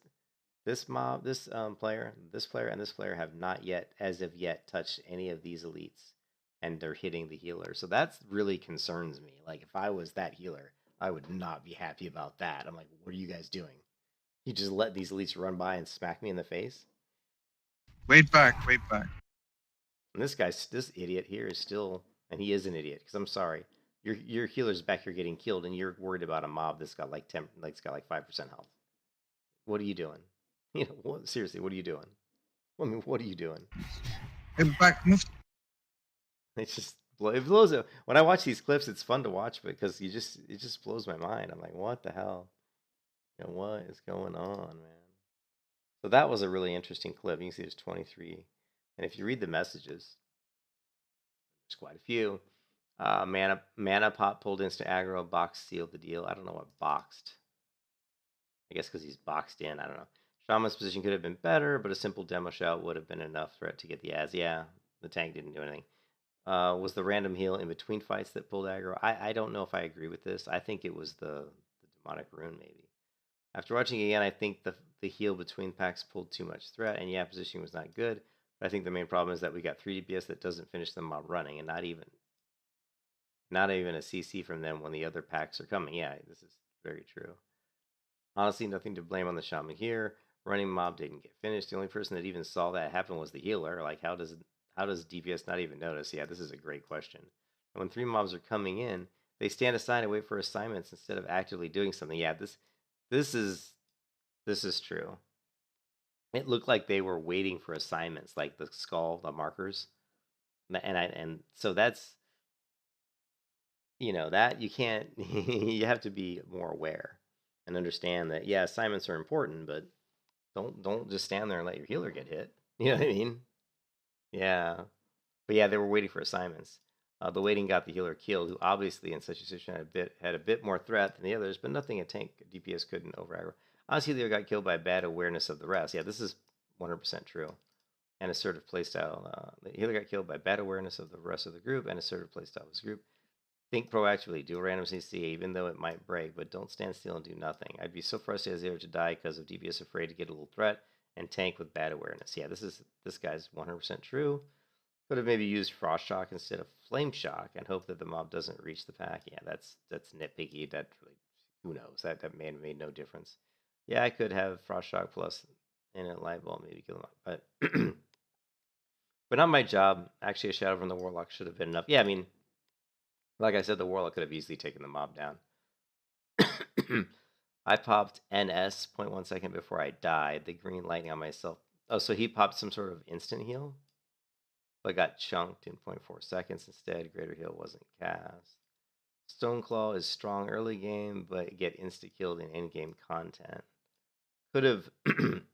and this player have not yet, as of yet, touched any of these elites, and they're hitting the healer. So that really concerns me. Like if I was that healer, I would not be happy about that. I'm like, what are you guys doing? You just let these elites run by and smack me in the face? Wait back, wait back. And this idiot here is still, and he is an idiot, because I'm sorry, your healer's back here getting killed, and you're worried about a mob that's got like 5% health. What are you doing? You know, seriously, what are you doing? I mean, what are you doing? Wait back, move. It blows up. When I watch these clips, it's fun to watch because it just blows my mind. I'm like, what the hell? You know, what is going on, man? So that was a really interesting clip. You can see there's 23. And if you read the messages, there's quite a few. Mana pop pulled instant aggro, box sealed the deal. I don't know what boxed. I guess because he's boxed in. I don't know. Shaman's position could have been better, but a simple demo shot would have been enough threat to get the Az. Yeah, the tank didn't do anything. Was the random heal in between fights that pulled aggro? I don't know if I agree with this. I think it was the demonic rune, maybe. After watching again, I think the heal between packs pulled too much threat, and yeah, positioning was not good. But I think the main problem is that we got 3 DPS that doesn't finish the mob running, and not even a CC from them when the other packs are coming. Yeah, this is very true. Honestly, nothing to blame on the shaman here. Running mob didn't get finished. The only person that even saw that happen was the healer. Like, how does DPS not even notice? Yeah, this is a great question. And when 3 mobs are coming in, they stand aside and wait for assignments instead of actively doing something. Yeah, this is true. It looked like they were waiting for assignments, like the skull, the markers, and so that's, you know, that you can't. You have to be more aware and understand that, yeah, assignments are important, but don't just stand there and let your healer get hit. You know what I mean? Yeah. But yeah, they were waiting for assignments. The waiting got the healer killed, who obviously in such a situation had a bit more threat than the others, but nothing a tank DPS couldn't over aggro. Honestly, the healer got killed by bad awareness of the rest. Yeah, this is 100% true. And assertive playstyle. The healer got killed by bad awareness of the rest of the group and assertive playstyle of this group. Think proactively. Do a random CC, even though it might break, but don't stand still and do nothing. I'd be so frustrated as they were to die because of DPS afraid to get a little threat and tank with bad awareness. Yeah, this guy's 100% true. Could have maybe used Frost Shock instead of Flame Shock and hope that the mob doesn't reach the pack. Yeah, that's nitpicky. That really, who knows? That may have made no difference. Yeah, I could have Frost Shock plus in a light bulb, maybe kill him up, but but not my job. Actually, a Shadow from the Warlock should have been enough. Yeah, I mean, like I said, the Warlock could have easily taken the mob down. I popped NS 0.1 second before I died. The green lightning on myself. Oh, so he popped some sort of instant heal, but got chunked in 0.4 seconds instead. Greater heal wasn't cast. Stoneclaw is strong early game, but get insta-killed in in-game content. Could have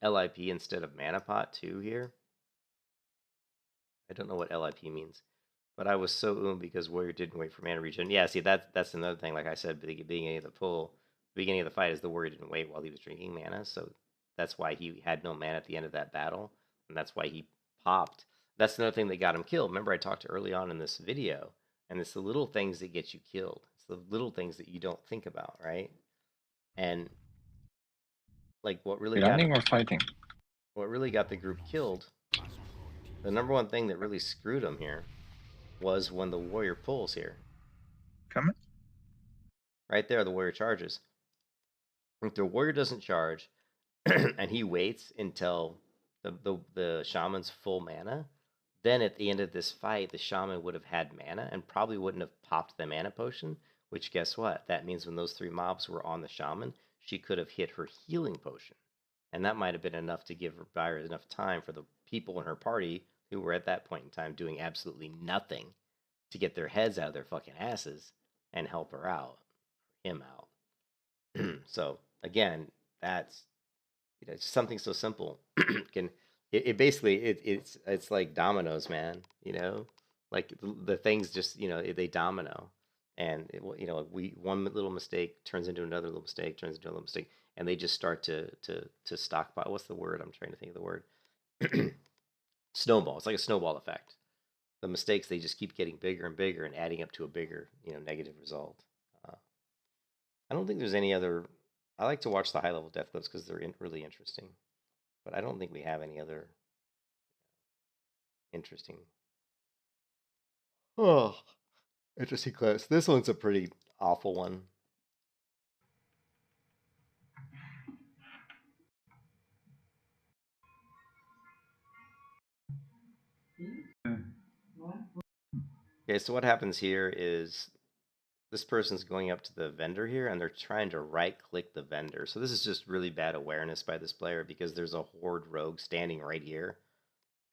LIP instead of Mana Pot too here. I don't know what LIP means, but I was so because Warrior didn't wait for mana regen. Yeah, see, that's another thing. Like I said, at the beginning of the beginning of the fight is the Warrior didn't wait while he was drinking mana, so that's why he had no mana at the end of that battle, and that's why he popped. That's another thing that got him killed. Remember, I talked early on in this video, and it's the little things that get you killed. It's the little things that you don't think about, right? And like what really running or fighting? What really got the group killed, the number one thing that really screwed him here was when the warrior pulls here. Coming? Right there, the warrior charges. If the warrior doesn't charge and he waits until the shaman's full mana, then at the end of this fight, the shaman would have had mana and probably wouldn't have popped the mana potion, which guess what? That means when those 3 mobs were on the shaman, she could have hit her healing potion. And that might have been enough to give her enough time for the people in her party who were at that point in time doing absolutely nothing to get their heads out of their fucking asses and help her out, him out. So again, that's, you know, something so simple can basically it's like dominoes, man. You know, like the things just, you know, they domino, and you know, one little mistake turns into another little mistake, turns into a little mistake, and they just start to stockpile. What's the word? I'm trying to think of the word. Snowball. It's like a snowball effect. The mistakes, they just keep getting bigger and bigger and adding up to a bigger, you know, negative result. I don't think there's any other. I like to watch the high level death clips because they're really interesting, but I don't think we have any other interesting. Oh, interesting clips. This one's a pretty awful one. Okay, so what happens here is this person's going up to the vendor here and they're trying to right click the vendor. So this is just really bad awareness by this player because there's a horde rogue standing right here.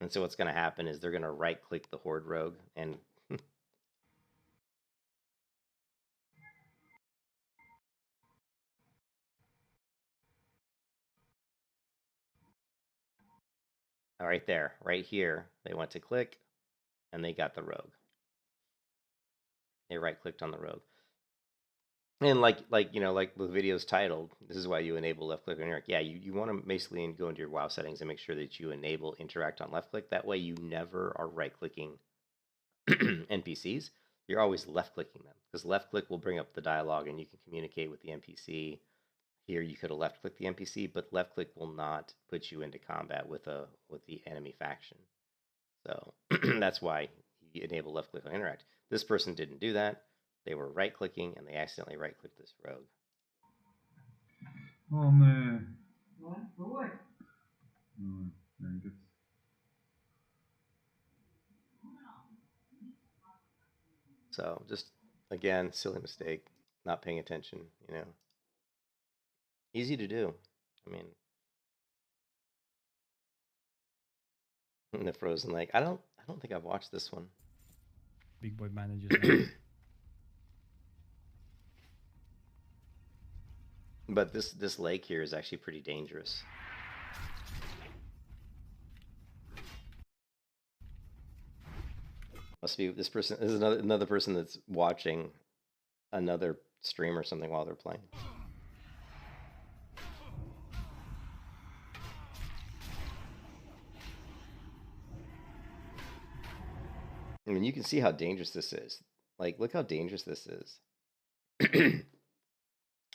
And so what's going to happen is they're going to right click the horde rogue and right there, right here, they went to click and they got the rogue. They right clicked on the rogue. And like you know, like the video's titled, this is why you enable left click on interact. Yeah, you want to basically go into your WoW settings and make sure that you enable interact on left click. That way you never are right clicking NPCs. You're always left clicking them because left click will bring up the dialogue and you can communicate with the NPC. Here you could have left clicked the NPC, but left click will not put you into combat with the enemy faction. So that's why you enable left click on interact. This person didn't do that. They were right clicking and they accidentally right clicked this rogue. Oh man. So just again, silly mistake, not paying attention, you know. Easy to do. I mean, In the frozen lake. I don't think I've watched this one. Big boy managers. But this lake here is actually pretty dangerous. Must be this person. This is another person that's watching another stream or something while they're playing. I mean, you can see how dangerous this is. Like, look how dangerous this is.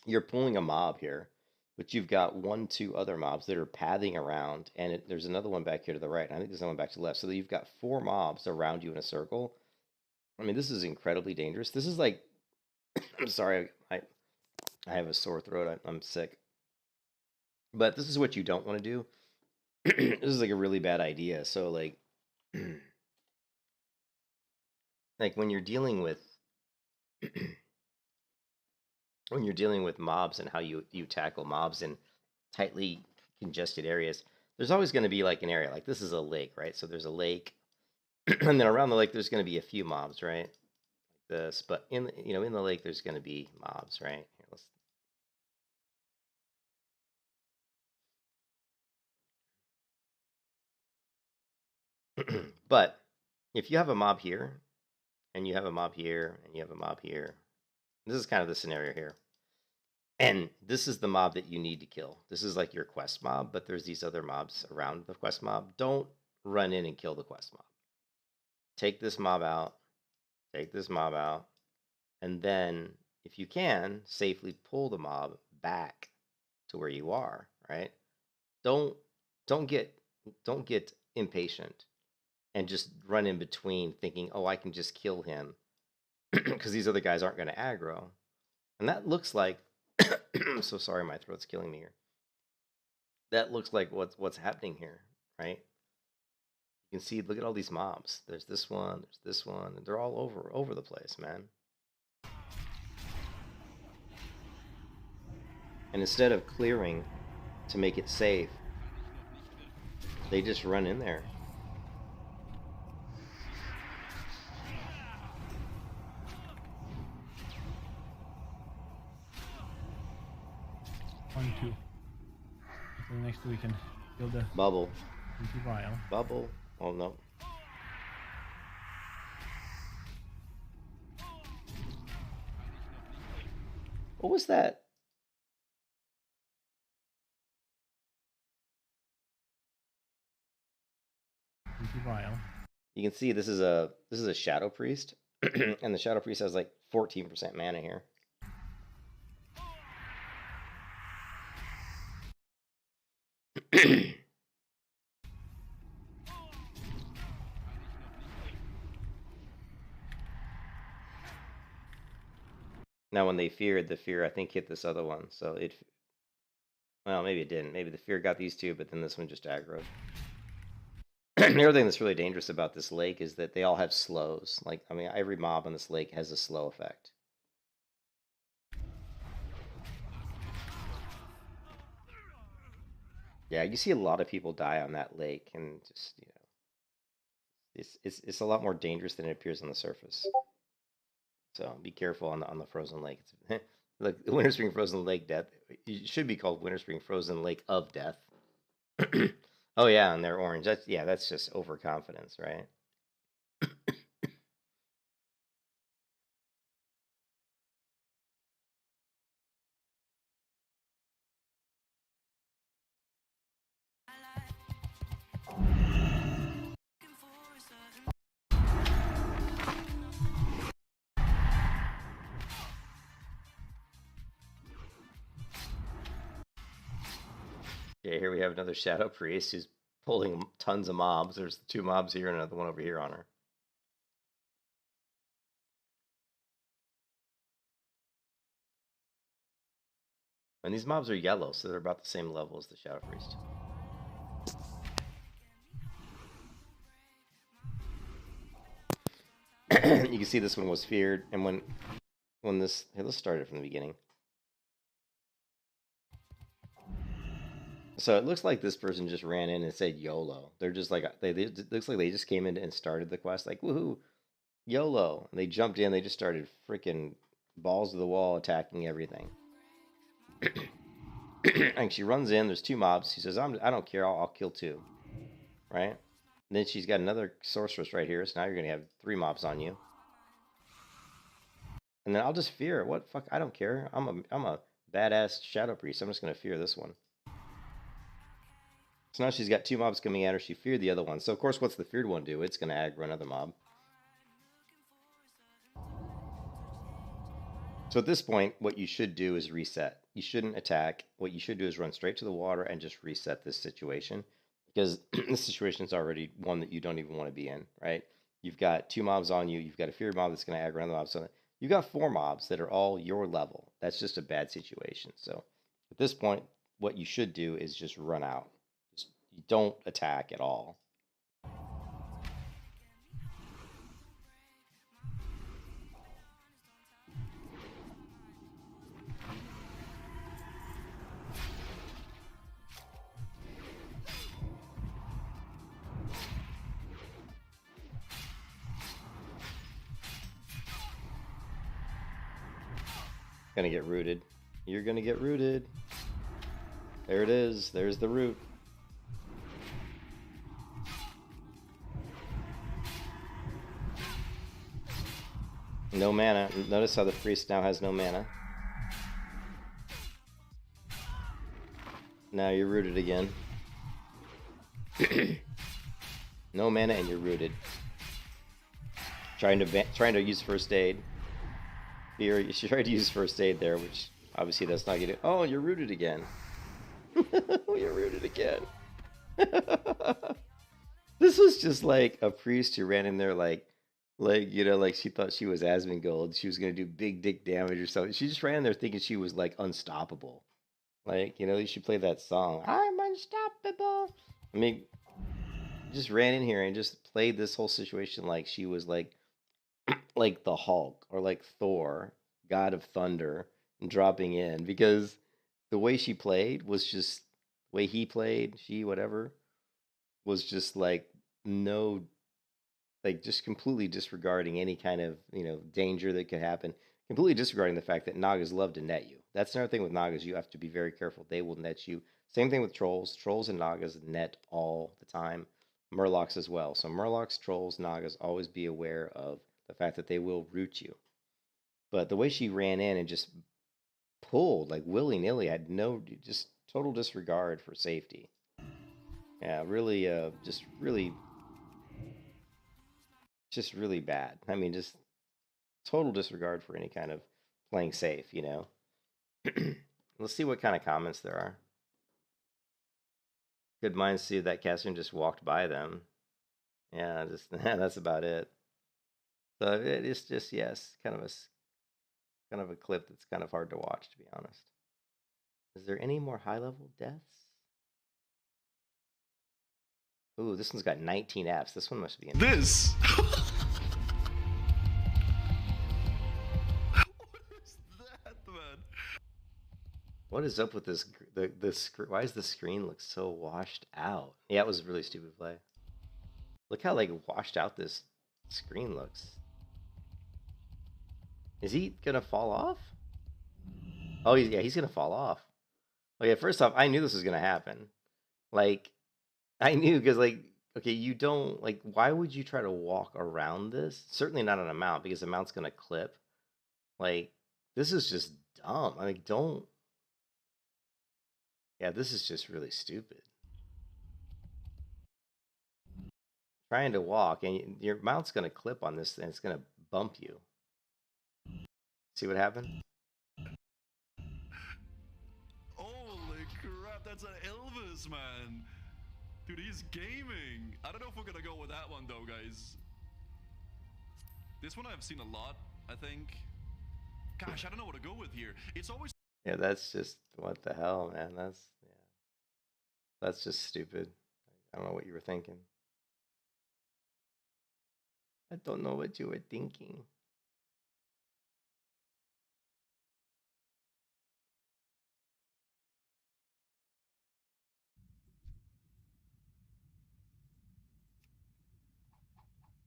You're pulling a mob here, but you've got 1, 2 other mobs that are pathing around, and there's another one back here to the right, and I think there's another one back to the left. So you've got 4 mobs around you in a circle. I mean, this is incredibly dangerous. This is like, I'm sorry, I have a sore throat. I'm sick. But this is what you don't want to do. This is like a really bad idea. So like, like when you're dealing with mobs and how you tackle mobs in tightly congested areas, there's always going to be like an area like this is a lake, right? So there's a lake, and then around the lake there's going to be a few mobs, right? Like this, but in the lake there's going to be mobs, right? Here, but if you have a mob here, and you have a mob here, and you have a mob here, this is kind of the scenario here. And this is the mob that you need to kill. This is like your quest mob, but there's these other mobs around the quest mob. Don't run in and kill the quest mob. Take this mob out, and then, if you can, safely pull the mob back to where you are, right? Don't get impatient and just run in between thinking, oh, I can just kill him because these other guys aren't going to aggro. And that looks like, I'm so sorry, my throat's killing me here. That looks like what's happening here, right? You can see, look at all these mobs. There's this one, there's this one, and they're all over the place, man. And instead of clearing to make it safe, they just run in there. So next we can build a bubble. Vael. Bubble. Oh no. What was that? Vael. You can see this is a shadow priest, and the shadow priest has like 14% mana here. Now, when they feared, the fear I think hit this other one, so well, maybe it didn't. Maybe the fear got these two, but then this one just aggroed. The other thing that's really dangerous about this lake is that they all have slows. Like, I mean, every mob on this lake has a slow effect. Yeah, you see a lot of people die on that lake, and just, it's a lot more dangerous than it appears on the surface. So be careful on the frozen lake. Look, the Winter Spring Frozen Lake Death. It should be called Winter Spring Frozen Lake of Death. Oh yeah, and they're orange. That's just overconfidence, right? Yeah, here we have another Shadow Priest who's pulling tons of mobs. There's 2 mobs here and another one over here on her. And these mobs are yellow, so they're about the same level as the Shadow Priest. You can see this one was feared, and when this... Hey, let's start it from the beginning. So it looks like this person just ran in and said YOLO. They're just like it looks like they just came in and started the quest like woohoo, YOLO. And they jumped in. They just started freaking balls to the wall attacking everything. And she runs in. There's 2 mobs. She says, I don't care. I'll kill 2. Right? And then she's got another sorceress right here. So now you're gonna have 3 mobs on you. And then I'll just fear it. What fuck? I don't care. I'm a badass shadow priest. I'm just gonna fear this one. So now she's got 2 mobs coming at her. She feared the other one. So of course, what's the feared one do? It's gonna aggro another mob. So at this point, what you should do is reset. You shouldn't attack. What you should do is run straight to the water and just reset this situation. Because this situation is already one that you don't even want to be in, right? You've got 2 mobs on you. You've got a feared mob that's going to aggro another mob. So you've got 4 mobs that are all your level. That's just a bad situation. So at this point, what you should do is just run out. Just, you don't attack at all. Gonna get rooted. You're gonna get rooted. There it is. There's the root. No mana. Notice how the priest now has no mana. Now you're rooted again. No mana and you're rooted. Trying to use first aid. You tried to use first aid there, which obviously that's not gonna. Oh, you're rooted again. You're rooted again. This was just like a priest who ran in there like you know, like she thought she was Asmongold. She was gonna do big dick damage or something. She just ran in there thinking she was like unstoppable. Like, you know, you should play that song. I'm unstoppable. I mean, just ran in here and just played this whole situation like she was like the Hulk or like Thor, God of Thunder, dropping in, because the way she played was just the way he played, she whatever, was just like no, like just completely disregarding any kind of, you know, danger that could happen, completely disregarding the fact that Nagas love to net you. That's another thing with Nagas, you have to be very careful. They will net you. Same thing with trolls. Trolls and Nagas net all the time. Murlocs as well. So Murlocs, trolls, Nagas, always be aware of the fact that they will root you. But the way she ran in and just pulled like willy-nilly, had no, just total disregard for safety. Yeah, really, just really bad. I mean, just total disregard for any kind of playing safe, you know. Let's see what kind of comments there are. Good minds see that Catherine just walked by them. Yeah, just that's about it. So it is just, yes, kind of a clip that's kind of hard to watch, to be honest. Is there any more high-level deaths? Ooh, this one's got 19 Fs. This one must be in this. What is that, man? What is up with this? Why does the screen look so washed out? Yeah, it was a really stupid play. Look how like washed out this screen looks. Is he gonna fall off? Oh, yeah, he's gonna fall off. Okay, first off, I knew this was gonna happen. Like, I knew, because like, okay, you don't, like, why would you try to walk around this? Certainly not on a mount, because the mount's gonna clip. Like, this is just dumb. I mean, don't. Yeah, this is just really stupid. Trying to walk, and your mount's gonna clip on this, and it's gonna bump you. See what happened? Holy crap, that's an Elvis, man. Dude, he's gaming. I don't know if we're gonna go with that one, though, guys. This one I've seen a lot, I think. Gosh, I don't know what to go with here. It's always... Yeah, that's just, what the hell, man. That's just stupid. I don't know what you were thinking. I don't know what you were thinking.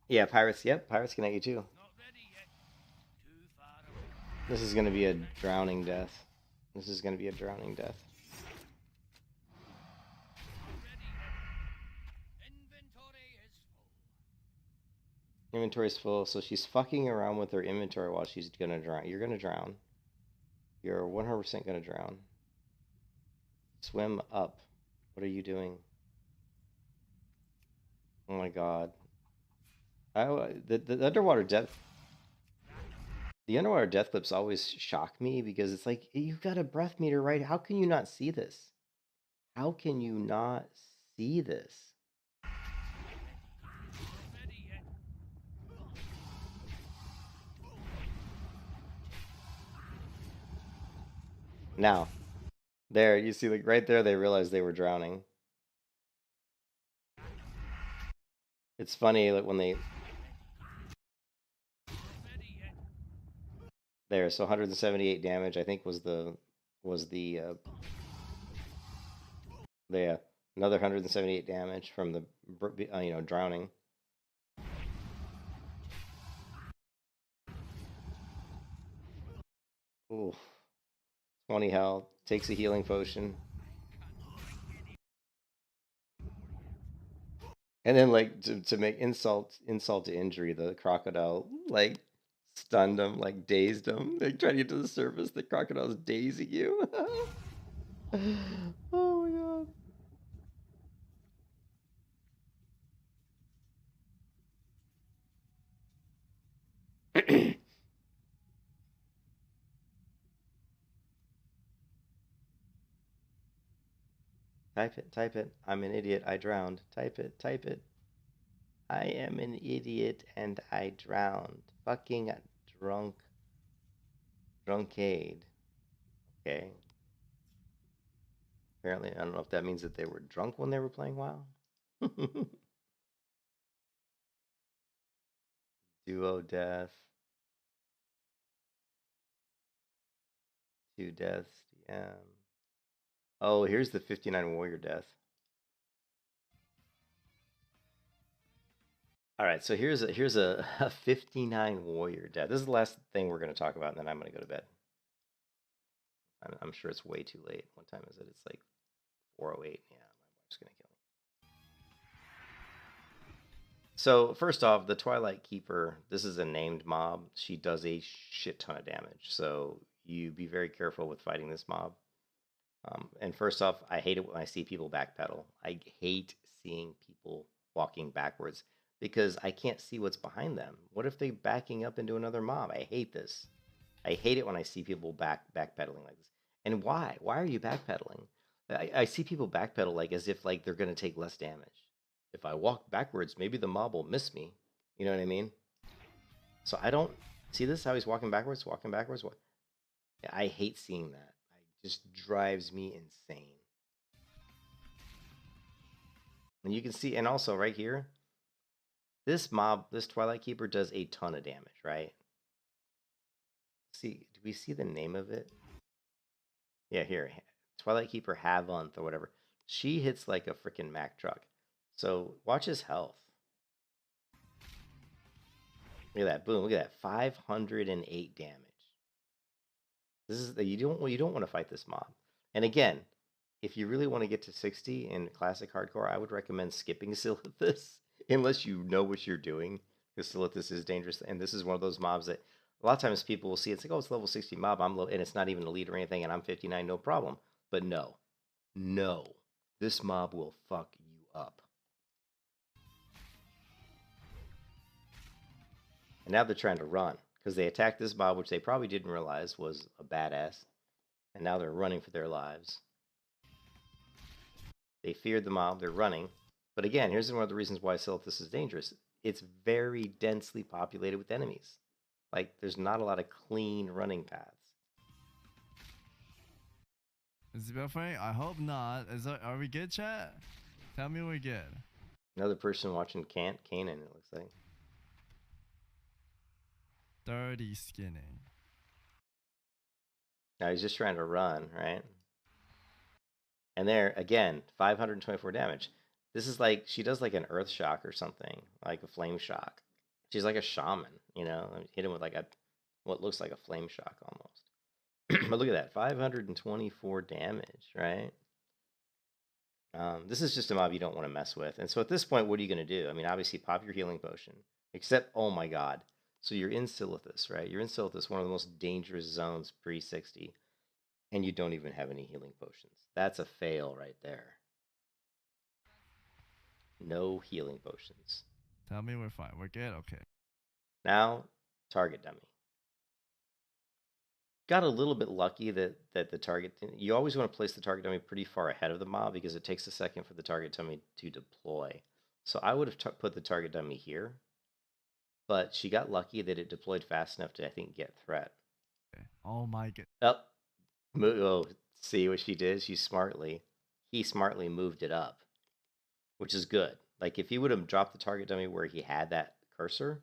Yeah, pirates. Yep, pirates can at you too. This is gonna be a drowning death. This is gonna be a drowning death. Inventory's full, so she's fucking around with her inventory while she's gonna drown. You're gonna drown. You're 100% gonna drown. Swim up. What are you doing? Oh my god. The underwater death. The underwater death clips always shock me because it's like you've got a breath meter right. How can you not see this? How can you not see this? Now, there you see, like right there, they realized they were drowning. It's funny like when they there, so 178 damage I think was the another 178 damage from the drowning. Ooh, 20 health, takes a healing potion. And then, like, to make insult to injury, the crocodile, like, stunned him, like, dazed him. Like, trying to get to the surface, the crocodile's dazing you. Oh my god. Type it. I'm an idiot, I drowned. Type it. I am an idiot and I drowned. Fucking drunkade. Okay. Apparently, I don't know if that means that they were drunk when they were playing WoW. Duo death. 2 deaths. Yeah. Oh, here's the 59 warrior death. All right, so here's a 59 warrior death. This is the last thing we're going to talk about, and then I'm going to go to bed. I'm sure it's way too late. What time is it? It's like 4:08. Yeah, my wife's going to kill me. So first off, the Twilight Keeper, this is a named mob. She does a shit ton of damage. So you be very careful with fighting this mob. And first off, I hate it when I see people backpedal. I hate seeing people walking backwards because I can't see what's behind them. What if they're backing up into another mob? I hate this. I hate it when I see people backpedaling like this. And why? Why are you backpedaling? I see people backpedal like as if like they're going to take less damage. If I walk backwards, maybe the mob will miss me. You know what I mean? So I don't see this, how he's walking backwards. Yeah, I hate seeing that. It just drives me insane. And you can see, and also right here, this mob, this Twilight Keeper does a ton of damage, right? See, do we see the name of it? Yeah, here, Twilight Keeper Havanth or whatever. She hits like a freaking Mack truck. So watch his health. Look at that, boom! Look at that, 508 damage. This is you don't want to fight this mob. And again, if you really want to get to 60 in classic hardcore, I would recommend skipping Silithus unless you know what you're doing, because Silithus is dangerous, and this is one of those mobs that a lot of times people will see it's like, oh, it's level 60 mob, I'm low, and it's not even a lead or anything, and I'm 59, no problem. But no, this mob will fuck you up. And now they're trying to run because they attacked this mob, which they probably didn't realize was a badass, and now they're running for their lives. They feared the mob, they're running. But again, here's one of the reasons why Silithus is dangerous. It's very densely populated with enemies. Like, there's not a lot of clean running paths. Is it buffering? I hope not. Are we good, chat? Tell me we're good. Another person watching Kanan, it looks like. 30 skinning. Now he's just trying to run, right? And there, again, 524 damage. This is like, she does like an earth shock or something, like a flame shock. She's like a shaman, you know. I mean, hit him with like a what looks like a flame shock almost. But look at that, 524 damage, right? This is just a mob you don't want to mess with. And so at this point, what are you going to do? I mean, obviously, pop your healing potion. Except, oh my god. So you're in Silithus, right? You're in Silithus, one of the most dangerous zones pre-60. And you don't even have any healing potions. That's a fail right there. No healing potions. Tell me we're fine. We're good? Okay. Now, target dummy. Got a little bit lucky that the target... You always want to place the target dummy pretty far ahead of the mob because it takes a second for the target dummy to deploy. So I would have put the target dummy here. But she got lucky that it deployed fast enough to, I think, get threat. Okay. Oh my god. Oh, see what she did? He smartly moved it up. Which is good. Like, if he would have dropped the target dummy where he had that cursor...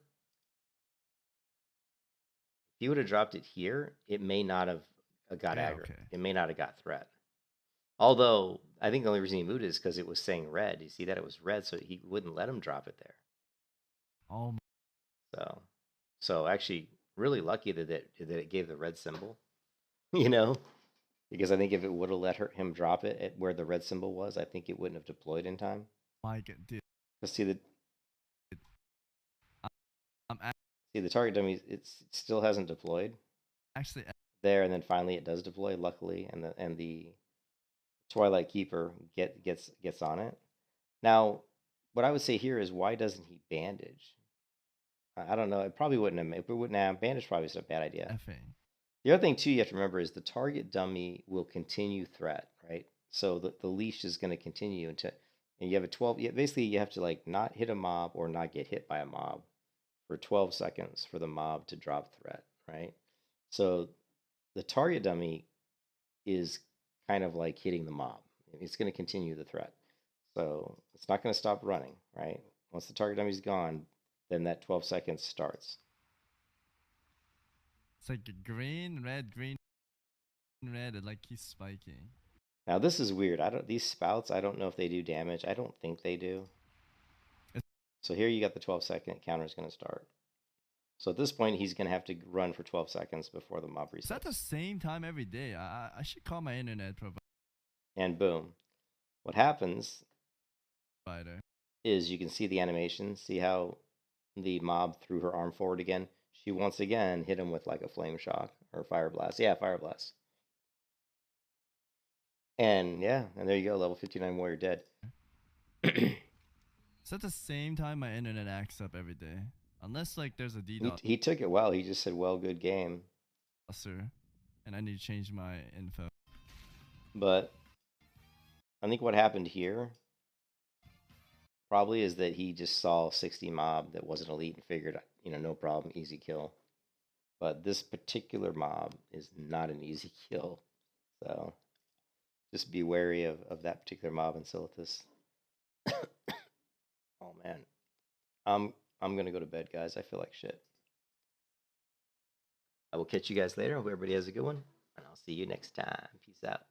If you would have dropped it here, it may not have got aggro. Okay. It may not have got threat. Although, I think the only reason he moved it is because it was saying red. You see that? It was red, so he wouldn't let him drop it there. Oh. So actually, really lucky that it gave the red symbol. You know? Because I think if it would have let him drop it at where the red symbol was, I think it wouldn't have deployed in time. My god, dude. Because see, I'm the target dummy, it still hasn't deployed. actually There, and then finally it does deploy, luckily, and the Twilight Keeper gets on it. Now, what I would say here is, why doesn't he bandage? I don't know. It probably wouldn't have. Bandage probably is a bad idea. effing. The other thing too you have to remember is the target dummy will continue threat, right? So the leash is going to continue until, and you have a 12. Basically, you have to like not hit a mob or not get hit by a mob for 12 seconds for the mob to drop threat, right? So the target dummy is kind of like hitting the mob. It's going to continue the threat. So it's not going to stop running, right? Once the target dummy's gone, then that 12 seconds starts. It's like green, red, and like he's spiking. Now this is weird. These spouts, I don't know if they do damage. I don't think they do. So here you got the 12-second counter is going to start. So at this point, he's going to have to run for 12 seconds before the mob resets. It's at the same time every day. I should call my internet provider. And boom. What happens is you can see the animation. See how the mob threw her arm forward again? She once again hit him with like a flame shock or fire blast. Yeah, fire blast. And yeah, and there you go. Level 59 warrior dead. It's at the same time my internet acts up every day. Unless like there's a DDoS. He took it well. He just said, well, good game. And I need to change my info. But I think what happened here probably is that he just saw 60 mob that wasn't elite and figured, no problem, easy kill. But this particular mob is not an easy kill. So just be wary of that particular mob in Silithus. Oh man. I'm gonna go to bed, guys. I feel like shit. I will catch you guys later. Hope everybody has a good one. And I'll see you next time. Peace out.